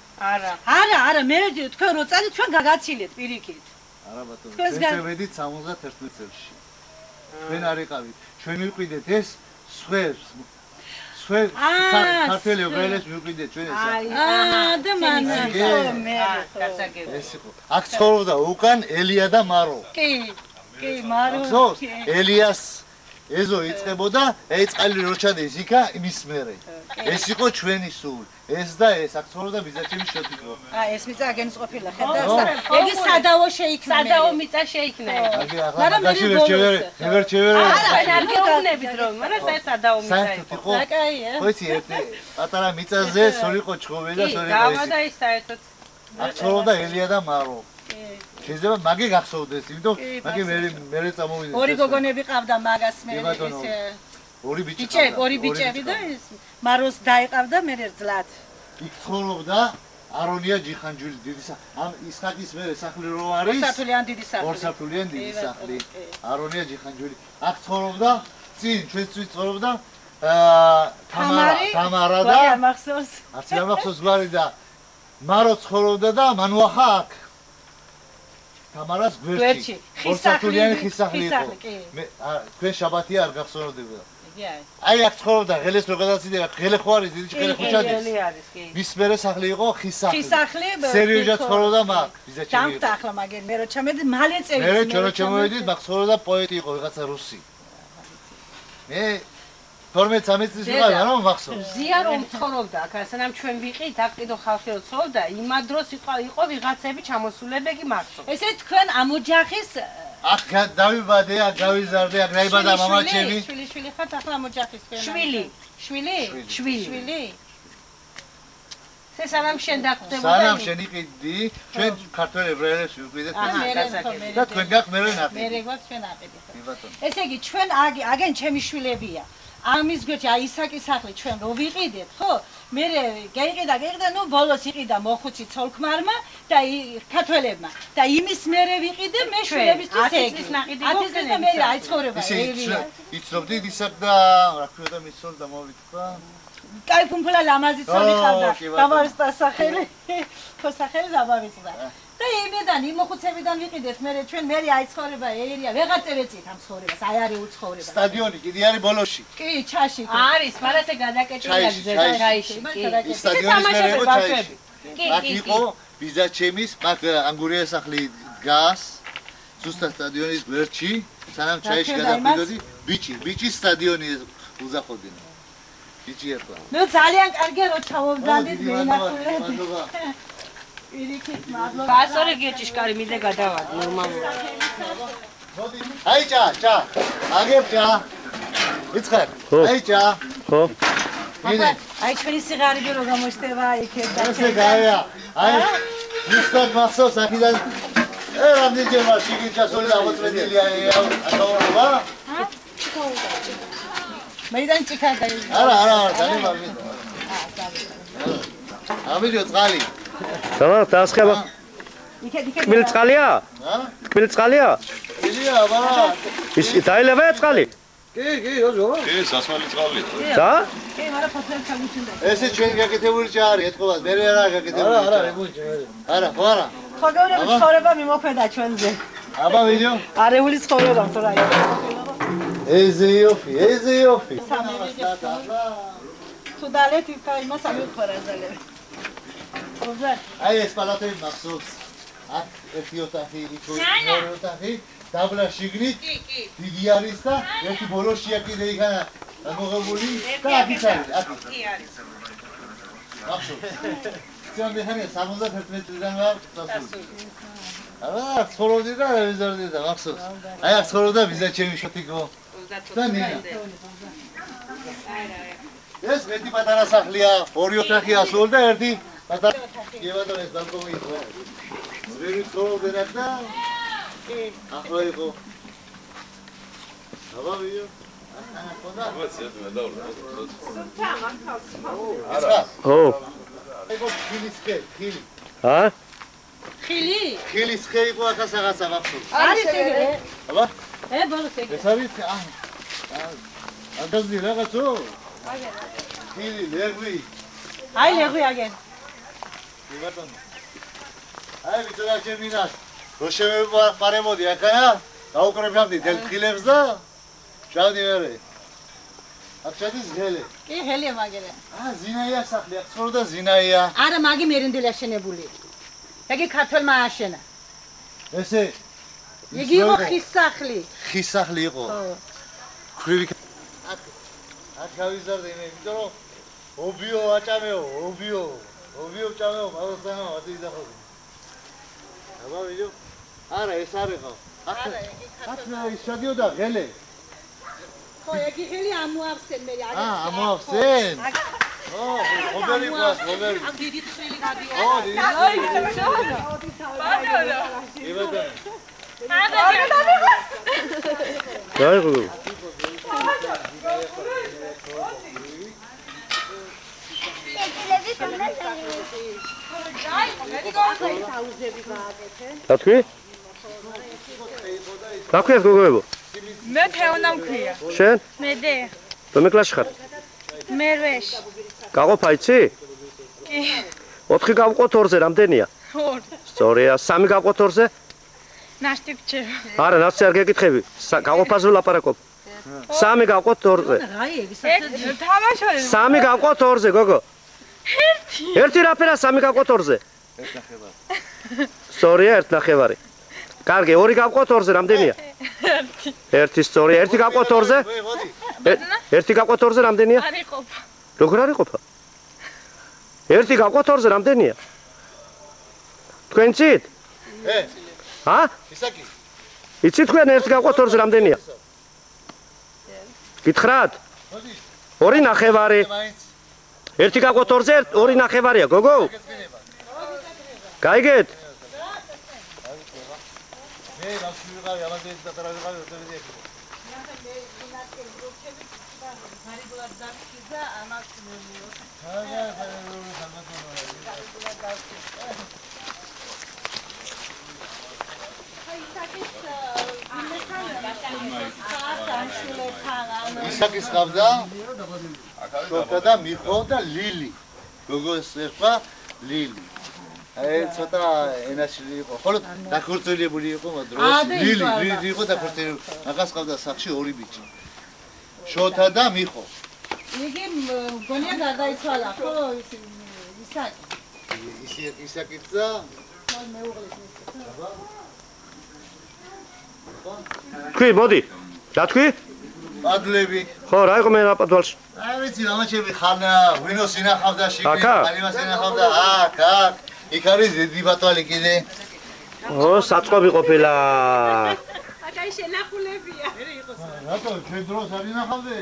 არა, მე თქვენ რო წადით, ჩვენ გაგაცილეთ პირიქით. არა ბატონო, ჩვენ წევედით 71 წელში. ჩვენ არ იყავით. ჩვენ ვიყიდეთ ეს სხვებს. ქართველი ებრაელებს ვიყიდეთ ჩვენ ეს. და მანე მე ეს იყო. აქ ცხოვრობდა უკან ელია და მარო. კი, მარო. ელიას ეზო იწყებოდა, ეწყალი რო ჩადეს იქა იმის მერე. ეს იყო ჩვენი სული. ეს და ეს აქ ცხოვრობდა ბიზანტიელი შეთიკო. ეს მიწა აგენის ყოფილა, ხედავ? ეგი სადავო შეიქმნა. სადავო მიწა შეიქმნა. მაგრამ გაში ვერ ჩევერე. არა, არ გეუბნებით რომ, მაგრამ ეს სადავო მიწა იყო. საკაია. ხოიცი ერთი პატარა მიწაზე სულიყო ჩხობე და სულიყო ეს. გავა და ის საერთოდ. აქ ცხოვრობდა ელია და მარო. შეიძლება მაგი გახსოვდეს, იმიტომ მაგი მე წამოვიდეს. ორი გოგონები ყავდა მაგას მე ისე. ორი ბიჭები და ის მაროს დაიყავდა მე ერთლად. იქ ცხოვრობდა არონია ჯიხანჯული დიდი სახლი. ამ ისხაკის მერე სახლი რო არის? ორსართულიანი დიდი სახლი. ორსართულიანი დიდი სახლი. არონია ჯიხანჯული. აქ ცხოვრობდა წინ ჩვენც ცხოვრობდა თამარა და მახსოვს. არც არ მახსოვს გვარი და მარო ცხოვრობდა და მანუახა აქ. თამარას გვერდში. ორსართულიანი ხისახლი იყო. მე თქვენ შაბათია არ გახსოვდება. აი აქ ცხოვრობდა ღელეს რო გადაციდა ღელე ხო არის დიდი ღელე ხუჩადის მის მერე სახლი იყო ხისახლი სერიოზად ცხოვრობდა მაგ ბიზაჩი დამხდა ახლა მაგერ მე რო ჩამედი მალე წევით მე რო ჩამოვედი მაგ ცხოვრობდა პოეტი იყო ვიღაცა რუსი მე 12-13 წლის ვიყავ რა მახსოვს ზია რომ ცხოვრობდა აქ სანამ ჩვენ ვიყით აქ კიდო ხალხი რო ცხოვრობდა იმ დროს იყო ვიღაცები ჩამოსულებები მახსოვს ესე თქვენ ამ ოჯახის აქ დავიბადე, აქ გავიზარდე, აქ დაიბადა მამაჩემი. შვილი ხართ ახლა ამ ოჯახის თქვენ. შვილი. სანამ შენ დაგხვდებოდა. სანამ შენ იყიდი, ჩვენ ქართველ ებრაელებს ვიყიდეთ. და თქვენ გახ მე ნაყიდი. მე გვაქვს ჩვენ აყიდი. ესე იგი ჩვენ აგენ ჩემი შვილებია. ამის გვერდში აი ისაკის სახლი ჩვენ რო ვიყიდეთ, ხო? მე გაიყიდა, ნუ ბოლოს იყიდა მოხუცი ცოლქმარმა და ქართველებმა. და იმის მერე ვიყიდე მე შვილებისთვის ეგ. 10 წლის და მე აი ცხოვრება ერია. იცნობდით ისაკ და რა ქვია და მიცოლ და მოვიტყვა. კაი ფუმფლა ლამაზი ცოლი ყავდა. გამარსდა სახელი. ხო სახელი დაბავიწყდა. და იმედან იმ მოხუცებიდან ვიყიდეთ მე ჩვენ მე აი ცხოვრება ერია ვეღარ ეწით ამ ცხოვრებას აი არის უცხოვრება სტადიონი კიდე არის ბოლოში კი ჩაში არის მაგრამ ეს გადაკეტილია ჩაიში კი სტადიონის მე იყო ჩაიში აქ იყო ბიზაჩემის აქ ანგურია სახლი დგას ზუსტად სტადიონის გვერდში სანამ ჩაიში გადავიდოდი ბიჭი სტადიონი უზახოდნენ ბიჭი ერთხელ მე ძალიან კარგია რომ ჩავობდანით მე ნახულები პირიქით მადლობა. გასწორე გიეჭიშკარი მიდე გადავადი ნორმალურად. აი ჩა. აგებ ჩა. იცხარ. აი ჩა. ხო. მინე. აი ჩვენი სიღარიბე რო გამოჩდება იქეთ და ესე გაია. აი მისტერ მახსოვს აქედან რამდენჯერმე შიგიჩასული აღმოწმენილი ახაურობა? მეიდან ჭიქა გაიგო. არა, დაიმავი. ამიჯო წყალი. და დასხება. თქმილი წყალია? თქმილი წყალია? ილია, აბა. ის დაილევა წყალი? კი, ოზო. კი, სასმელი წყალი. და? კი, მაგრამ ფოთლებს ჩამოჩნდა. ესე ჩვენ გაკეთებული ჭარი, ეთქობა, მე რა გაკეთებული. არა, რემონტი. არა, ხო არა. ხოგეურების ცხოვრება მიმოქმედა ჩვენზე. აბა ვიდეო. არეული ცხოვრება თუ რა იყო. ეზე იოფი. სამი თუ ხუდალეთ იქა იმას ამიხარაზალე. აი ეს პალატები მახსოვს. აქ ერთი ოთახი, იქ ორი ოთახი, დაბლა შიგნით. დიდი არის და ერთი ბოლოშია კიდე იქანა ამოღებული და აქ ის არის, აქ. კი არის. მახსოვს. ჩვენ მეხანია 71 წლიდან ვარ დასული. აა, ცხოვრობდი და რევიზორდი და მახსოვს. აი აქ ცხოვრობდა ვიზაჩევი შოთიკო. და ნინა. ეს მეტი პატარა სახლია, ორი ოთახი ასულ და ერთი პატარა გევადონეს ბალკონი იყო. ორი ცხოვრობდნენ აქ და ახლა იყო. აბავიო. ო. იყო ხილისკე, ხილი. ა? ხილი? ხილისკე იყო ახლა რაღაცა მახსოვს. არის ეგრე? აბა? ბოლოს ეგრე. ეს არის ანდაზი რაღაცო? ხილი, ლეღვი. აი ლეღვი აგენ. ბატონო. აი ვიწერა ჩემინას. რო შემეპარემოდი აქა, დაუკრებდი თელ ხილებს და ჩავდი მერე. აქ ჩადის ღელე. კი, ღელია მაგერე. ზინაია სახლი, აქ ცხოვრობდა ზინაია. არა, მაგი მერინდელი აშენებული. იგი ქართველმა აშენა. ესე იგი იყო ხის სახლი. ხის სახლი იყო. ხო. ქვრივი აქ გავიზარდე მე, იმიტომ რომ ობიო აჭამეო, ობიო ჭამეო, მაგასანო ადი დახოდი. აბა ვიდეო? არა, ეს არ იყო. აქ ის შედიოდა ღელე. ხო, იგი ღელი ამოახსენ მე. ამოახსენ? ო, ხობერი ყავს, ხობერი. ამ დიდი ხელი გადიოდა. ო, დიდი. აი, შონა. ბატონო. იბადან. გაიგო. დათქვი? დათქვი გოგოებო? მე თეონა მქვია. შენ? მე დე. რომელ კლასში ხარ? მერვეში. გაყოფა იცი? კი. 4 გავყოთ 2-ზე რამდენია? 2. სწორია, 3 გავყოთ 2-ზე? ნაშტი გჭირდება. არა, ნაშტი არ გეკითხები. გაყოფაზე ვლაპარაკობ. 3 გავყოთ 2-ზე. თამაშობ. 3 გავყოთ 2-ზე, გოგო. 1. 1 რაფერა 3 გავყოთ 2-ზე? 1.5. სწორია, 1.5. კარგი, 2 გავყოთ 2-ზე რამდენია? 1. სწორია, 1 გავყოთ 2-ზე? 1 გავყოთ 2-ზე რამდენია? არ იყოფა. როგორ არ იყოფა? 1 გავყოთ 2-ზე რამდენია? თქვენ იცით? ჰა? ისაკი. იცით თქვენ 1 გავყოთ 2-ზე რამდენია? გითხრათ? 2.5. 1 გავყოთ 2-ზე 2.5-ია, გოგო? გაიგეთ? მე რაში ვიყავი, ამაზე დატარა ვიყავი, ოტევიდი ეკი. ისაკის ყავდა შოთა და მიხო და ლილი. გოგოს ერქვა ლილი. აი ცოტა ენაშილი იყო. ხოლო დაქორწინებული იყო მაგრამ ლილი იყო დაქორწინებული. მაგას ყავდა სახში 2 ბიჭი. შოთა და მიხო. იგი გონია გადაიცვალა, ხო ისაკი. ისაკიც და მეუღლის. თქვი, მოდი. რა თქვი? პადლები. ხო, რა იყო მე რა პადვალში? აი ვიცი, მამაჩები ხანა, ვინოს ინახავდა შიგნით, კალიმას ინახავდა, აქ. იქ არის დიდი ბატვალი კიდე. ო, საწყობი ყოფილა. აქ აი შენახულებია. რატო, ჩვენ დროს არ ინახავდე?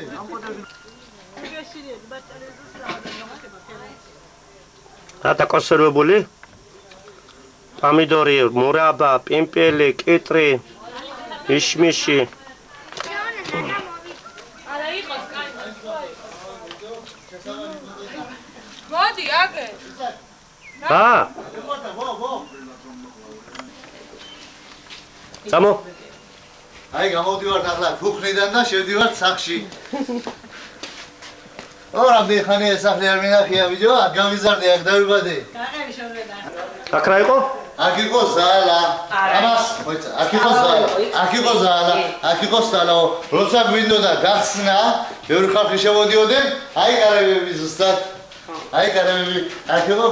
რატო კონსერვებული? პომიდორი, მურაბა, პიმპელი, კიტრი, იშმიში. მოდი, აგე. სამო. აი გამოვდივართ ახლა ფუხნიდან და შევდივართ სახში. რამდენი ხანია სახლი არ მინახია ვიდეო, აქ გავიზარდე, აქ დავიბადე. გაყევი შორვედა. აქ რა იყო? აქ იყო ზალა. ამას, აქ იყო ზალა. აქ იყო ზალა, აქ იყო სტალო. როცა გვინდოდა გახსნა, ბევრი ხალხი შემოდიოდნენ, აი კარებები ზუსტად. აი კარებები აქებო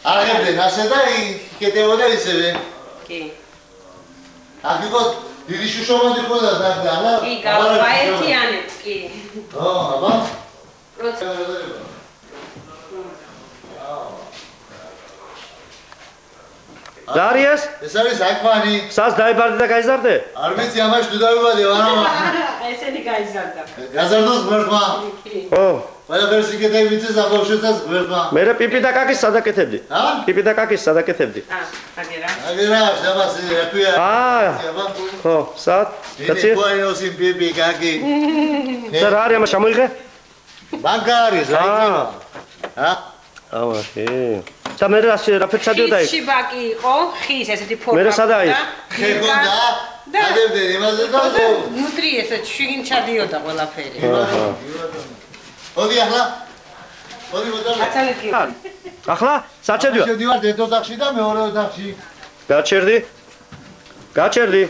აღებდნენ ასე და იკეტებოდა ისევე. კი. აქ იყო დიდი შუშომადი ხოდა და კი, გაერთიანებს კი. ო, აბა. დარიეს? ეს არის აკვანი. სას დაიბარდე და გაიზარდე? არ ვიცი ამაში თუ დავიბადე, არა. ესენი გაიზარდა. გაზარდოს გვერდმა. ხო. ყველაფერს იკეთებ ვიცეს აბავშვებსაც გვერდმა. მე პიპი და კაკის სადაკეთებდი. პიპი და კაკის სადაკეთებდი. აგერა. აგერა, შაბასი, აკუია. ხო, სად? კაცი? ბუენოს იმ პიპი, კაკი. და რა არის ამას შემოიღე? ბანკარი, ზაიკება. ავაში. და მე რა ფერცადიოდა იქ? ხის ბაკი იყო, ხის ესეთი ფორმა. მე სადა ის? ხეკონდა. ადებდნენ იმაზე და ნუტრი ესე შიგნით ჩადიოდა ყველაფერი. ოდი ახლა? ოდი მოდარ. აცალეთი. ახლა საჩედიო? შედივარ ერთ ოთახში და მეორე ოთახში. გაჩერდი? გაჩერდი?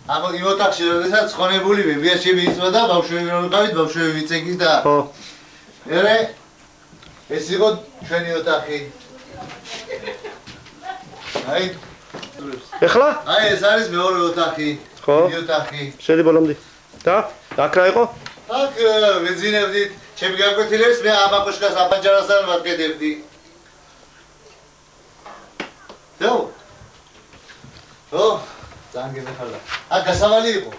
ამ იმ ოთახში როდესაც ხონებული ბიბიაშები იწვა და ბავშვები რომ ვიყავით, ბავშვები ვიწეგით და ხო. მერე ეს იყო ჩვენი ოთახი. აი ეხლა? აი ეს არის მეორე ოთახი. ხო. დიდი ოთახი. შედი ბოლომდე. და აქ რა იყო? აქ ვეძინებდით, ჩემი გაკვეთილებს მე აბაკოშკას აბანჯარასთან ვაკედებდი. დო. ო, ძალიან გემეხარდა. აქ გასავალი იყო.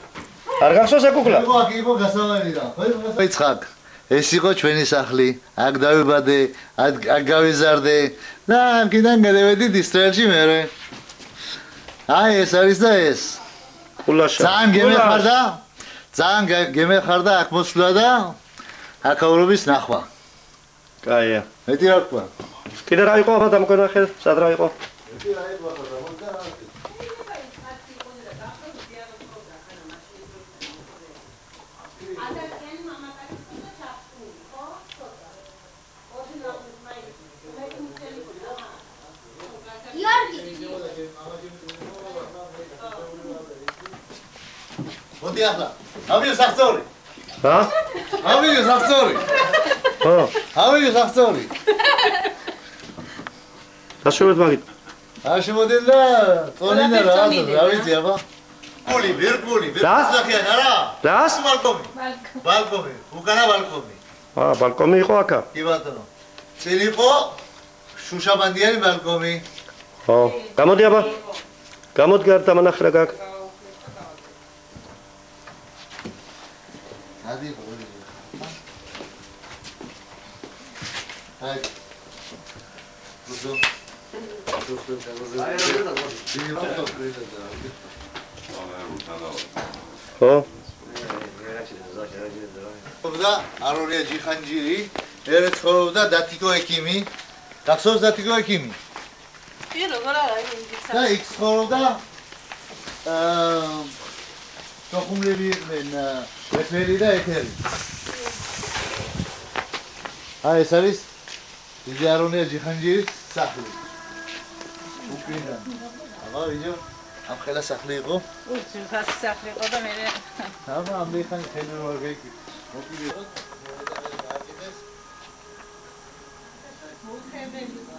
არ გახსოვს აქ უკლა? იყო აქ იყო გასავალი და. ხოიცხაკ. ეს იყო ჩვენი სახლი. აქ დავიბადე, აქ გავიზარდე და აქედან გადავედი ისრაელში მერე. აი ეს არის და ეს. ულაშა. ძალიან გემეხარდა. ძალიან გემეხარდა აქ მოსვლა და აქაურობის ნახვა. კაია. მეტი რა თქვა? კიდე რა იყო ახლა დამკვირვახე? სად რა იყო? მეტი რა იყო ახლა დამკვირვახე? მოდი ახლა. ავიდე სახსოვრი. რა? ავიდე სახსოვრი. ხო. ავიდე სახსოვრი. დაშოვეთ მაგით. არ შემოდენ და წონინა რა ვიცი აბა. პული, ვერპული, ვერპულზახიან არა? რას? ბალკონი. ბალკონი, უკანა ბალკონი. ბალკონი იყო აქა? კი ბატონო. წინ იყო შუშაბანდიანი ბალკონი. ხო. გამოდი აბა. გამოდი არ დამანახრა გაკ. ადი ბოლი. აი. ბუზო. ხო. ხობდა არორია ჯიხანჯირი, ერე ცხოვრობდა დათიკო ექიმი. გახსოვს დათიკო ექიმი? კი, როგორ არა იმიცა. და იქ ცხოვრობდა თოხუმლები იყვნენ ეფერი და ეთერი. აი ეს არის დიდი არონია ჯიხანჯირის სახლი. უკიდან. აბა ვიჯო, ამ ხელა სახლი იყო? უცბას სახლი იყო და მე აბა ამ ხან ხელი რო ვიგე. მოკიდე. მოხებები ხო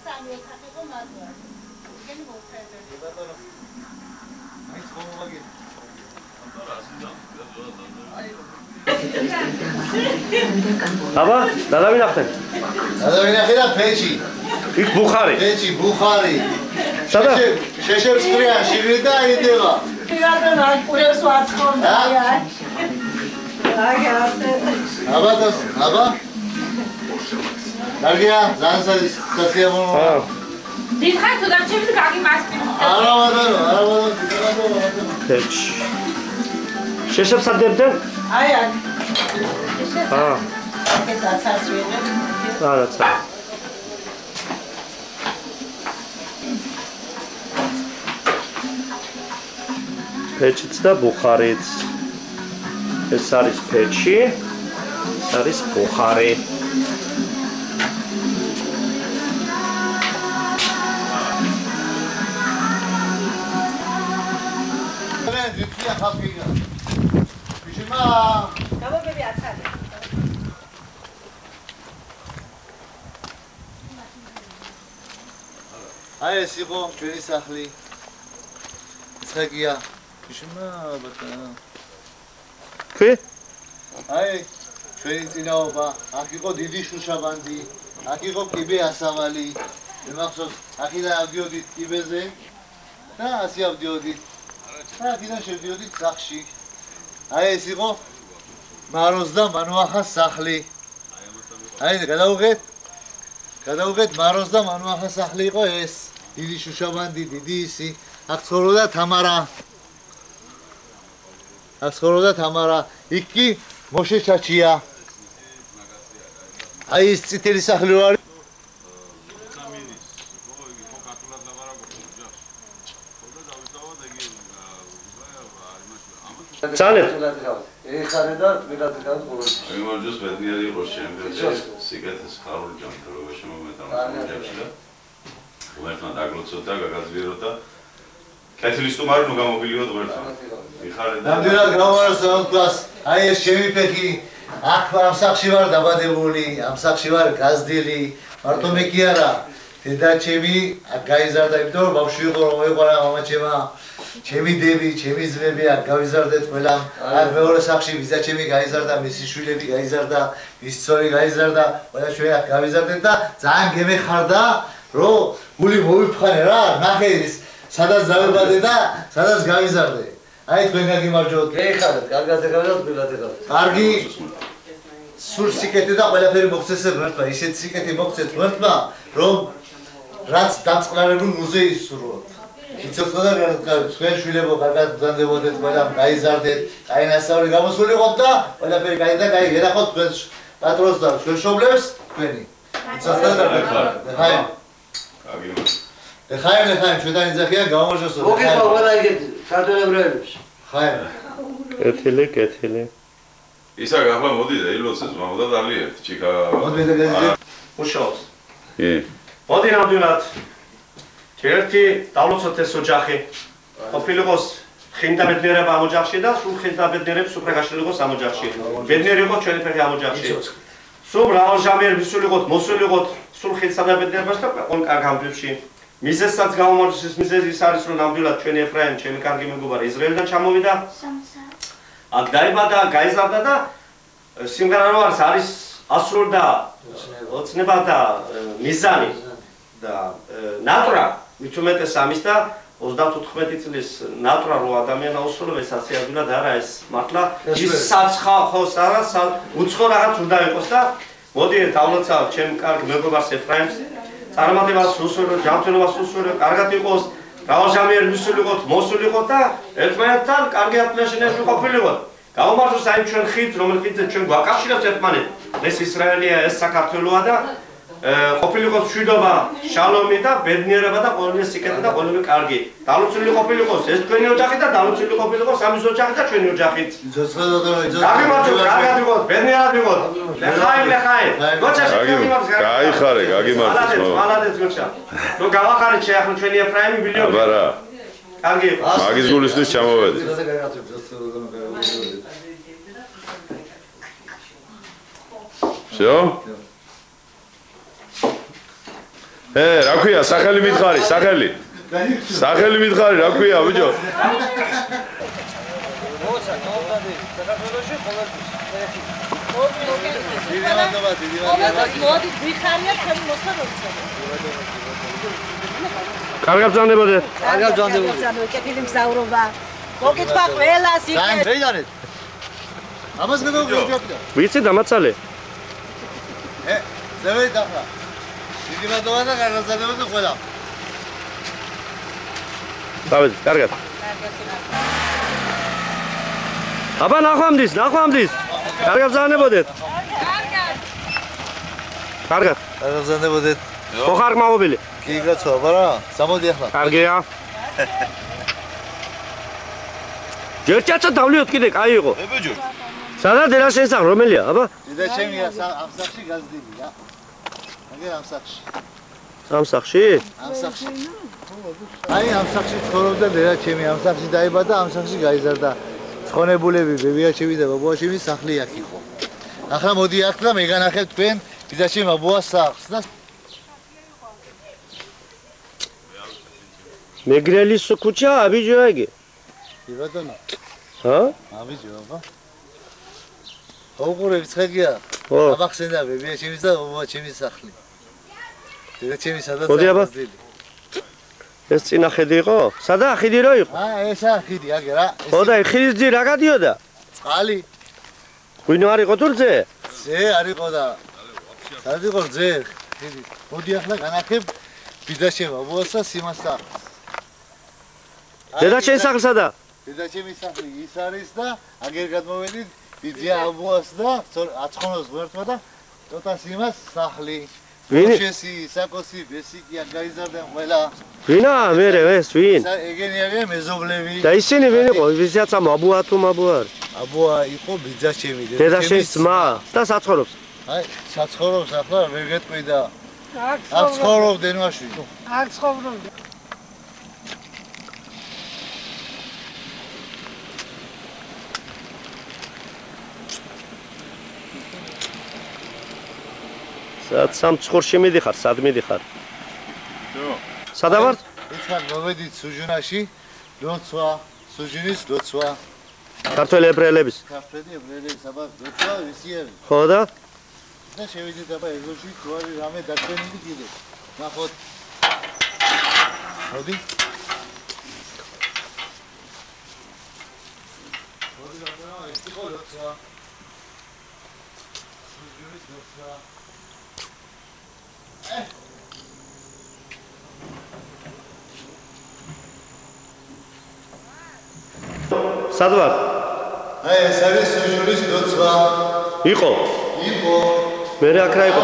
სამი ოთახი იყო მაგვა. გენი მოხებები. ბატონო. აი ხომოგი. აბა, დადავინახეთ. დადავინახე და ფეჩი. იქ ბუხარი. ფეჩი, ბუხარი. სადა? შეშებს კრიაში ვიდა იდება. პირადად არ ყურებს ვაცხონდა. აი ასე. აბა, აბა. დაგია, ზანსადის სასიამოვნო. აა. დიხარ თუ დამჩები გაგი მასტი. არა ბატონო. ფეჩი. შეშებს ადებდნენ? აი აქ. აა. ეს აცაცვიე. არაცა. ფეჩიც და ბუხარიც. ეს არის ფეჩი. ეს არის ბუხარი. რიფია ხაფიგა. ბიჭმა. გამოგე აი ეს იყო ჩვენი სახლი. ცხაკია. იშმა ბატონო. კი? აი ჩვენი წინაობა, აქ იყო დიდი შუშაბანდი, აქ იყო კიბე ასავალი. მახსოვს, აქედან ავდიოდით კიბეზე და ასე ავდიოდით. და აქედან შევდიოდით სახლში. აი ეს იყო მაროზ და მანუახას სახლი. აი გადავუღეთ მაროზ და მანუახას სახლი იყო ეს. დიდი შუშაბანდი, დიდი ისი. აქ ცხოვრობდა თამარა. იქ კი მოშე ჩაჩია. აი ეს წითელი სახლი რო არის. Цалет. ეხარე და მიგაძგან ყურებს. იმარჯოს ბედნიერი იყო შემდგომში. სიკეთის ხარული ჯანმრთელობა შემომეტანა. უერთმა დაგლოცოთ და გაგაზვიეროთ და კეთილის თუმარი ნუ გამობილიოთ უერთმა. მიხარეთ და ნამდვილად გამაროსო კლას. აი ეს ჩემი ფეხი. აქ ამ სახლში ვარ დაბადებული, ამ სახლში ვარ გაზრდილი. მარტო მე კი არა. დედა ჩემი გაიზარდა, იმიტომ რომ ბავშვი იყო, რომ მოიყვანა მამაჩემა. ჩემი დები, ჩემი ძმები აქ გავიზარდეთ ყველამ. აქ მეორე სახლში ვიზა ჩემი გაიზარდა, მისი შვილები გაიზარდა, მის ცოლი გაიზარდა, ყველა ჩვენ აქ გავიზარდეთ და ძალიან გემეხარდა, რომ გული მოვიფხანე რა, ნახე ის სადაც დავებადე და სადაც გავიზარდე. აი თქვენ გაგიმარჯოთ. ეხარეთ, კარგად ეკავდეთ, მილად ეკავდეთ. კარგი სულ სიკეთე და ყველაფერი მოგცეს ღმერთმა, ისეთ სიკეთე მოგცეთ ღმერთმა, რომ რაც დაწყნარებულ მუზეის სურვოთ. იცოცხლა და თქვენ შვილებო კარგად ბრძანდებოდეთ, ყველამ გაიზარდეთ, კაი ნასწავლი გამოსულიყოთ და ყველაფერი კაი და კაი გერახოთ თქვენ პატრონს და თქვენ შობლებს თქვენი. იცოცხლა და ლეხაიმ. ლეხაიმ, ჩვენთან იძახიან გამარჯვესო. მოგიყვა ყველა იგეთი, ქართველებს. ხაიმ. კეთილი. ისაკ ახლა მოდი და ილოცეს მამოდა დალიერთ ჩიკა. მოდი და გაზეთ. მუშაობს. კი. მოდი ნამდვილად. ერთი დავლოცოთ ეს ოჯახი. ყოფილიყოს ხინდა ბედნიერება ამ ოჯახში და სულ ხინდა ბედნიერებს უფრო გაშლილიყოს ამ ოჯახში. ბედნიერი იყო ჩვენი ფეხი ამ ოჯახში. სულ მრავალჟამიერი ვისულიყოთ, მოსულიყოთ სულ ხინსა და ბედნიერებას და ყველ კარგ ამბებში. მიზეზსაც გამომარჯვეს, ეს მიზეზი ის არის, რომ ნამდვილად ჩვენი ეფრაიმ, ჩემი კარგი მეგობარი ისრაელიდან ჩამოვიდა. აქ დაიბადა, გაიზარდა და სიმღერა რო არის ასრულდა ოცნება და მიზანი და ნატრა მით უმეტეს ამის და 34 წლის ნატრა რო ადამიან აუსრულებს ეს ასე ადვილად არა ეს მართლა ის საცხახოს არა უცხო რაღაც უნდა იყოს და მოდი დავლოცავ ჩემ კარგ მეგობარს ეფრაიმს წარმატებას უსურვო ჯანმრთელობას უსურვო კარგად იყოს მრავალჟამიერი ვისულიყოთ მოსულიყოთ და ერთმანეთთან კარგი ატმოსფეროში ვიყოფილიყოთ გამომარჯვოს აი ჩვენ ხით რომელიც ჩვენ გვაკავშირებს ერთმანეთს ეს ისრაელია ეს საქართველოა და ყოფილიყოს მშვიდობა, შალომი და ბედნიერება და ყოველივე სიკეთე და ყოველივე კარგი. დალოცული ყოფილიყოს ეს თქვენი ოჯახი და დალოცული ყოფილიყოს ამის ოჯახი და ჩვენი ოჯახიც. გაგიმარჯვოთ, კარგად იყოთ, ბედნიერად იყოთ. ლეხაი. გოჩაში გაგიმარჯვოთ. გაგიმარჯვოთ. მალადეც გოჩა. ნუ გავახარეთ შეახლა ჩვენი ეფრაიმი ბილიონი. აბარა. კარგი იყო. მაგის გულისთვის ჩამოვედი. Всё? რა ქვია, სახელი მითხარი, სახელი. სახელი მითხარი, რა ქვია, ბიჭო? კარგად ბრძანდებოდეთ. კარგად ბრძანდებოდეთ. კეთილი მგზავრობა. მოგითხრა ყველას იქ. რეიდანეთ. ამას გადავუღებთ. ვიცი დამაცალე. ზევი დახლა. დიდი მადლობა და კარგად ბრძანდებოდეთ ყველა. დავედი, კარგად. აბა ნახვამდის. კარგად ბრძანდებოდეთ. კარგად. კარგად ბრძანდებოდეთ. ხო ხარ მამობილი? კი კაცო, აბარა, სამოდი ახლა. კარგია. ჯერ ჩაცა დავლიოთ კიდე, კაი იყო. ბიჭო. სადა დედა შენსახ რომელია, აბა? დედა ჩემია ამ სახში გაზდილი რა. აგერ ამ სახში. ამ სახში? ამ სახში. აი ამ სახში ცხოვრობდა დედა ჩემი, ამ სახში დაიბადა, ამ სახში გაიზარდა. ცხონებულები, ბებიაჩემი და ბაბუაჩემი სახლი აქ იყო. ახლა მოდი აქ და მეგანახებ თქვენ ბიძაჩემ ბაბუას სახლს და მეგრელის ქუჩა აბიჯო აგი. კი ბატონო. ჰა? აბიჯო აბა. ოღურებს ხეგია. ო. აბახსენდა ბებია ჩემის და ობობა ჩემის სახლი. დედა ჩემი სადაც მოდი აბა. ეს წინა ხედი იყო? სადაა ხიდი რო იყო? ესაა ხიდი აგე რა. ხო და ხიდის ძი რა გადიოდა? წყალი. ღვინო არ იყო თუ რძე? ზე არ იყო და სად იყო ზე? ხიდი. მოდი ახლა განახებ ბიძაშენ აბოასა სიმას სახლს. დედა ჩემი სახლი სადა? დედა ჩემი სახლი ის არის და აგერ გადმოვედით ბიძია აბოას და აცხონოს ღმერთმა და ტოტას იმას სახლი. შესი, საკოსი, ბესიკია გაიზარდნენ ყველა. ვინა მერე ეს ვინ? ეგენი არიან მეზობლები. და ისინი ვინ იყო? ვისაც ამ აბოა თუ აბოა არის? აბოა იყო ბიძაშემი დედა ჩემის ძმა და საცხოვრობს. აი, საცხოვრობს ახლა ვერ გეტყვი და აქ ცხოვრობდნენ მაშინ. აქ ცხოვრობდნენ. სამცხურში მიდიხარ, სად მიდიხარ? სადა ვარ? ეხლა მოვედით სუჟუნაში, ლოცვა, სუჟუნის ლოცვა. ქართველი ებრაელების. ქართველი ებრაელების აბა ლოცვა ვისიერი. ხო და? და შევიდეთ აბა ეზოში თუ არის რამე დაგწენილი კიდე. ნახოთ. მოდი. მოდი რა, ეს იყო ლოცვა. სუჟუნის ლოცვა. სად ვარ? აი ეს არის სუჟუნის ლოცვა. იყო. იყო. მე რა იქნა იყო?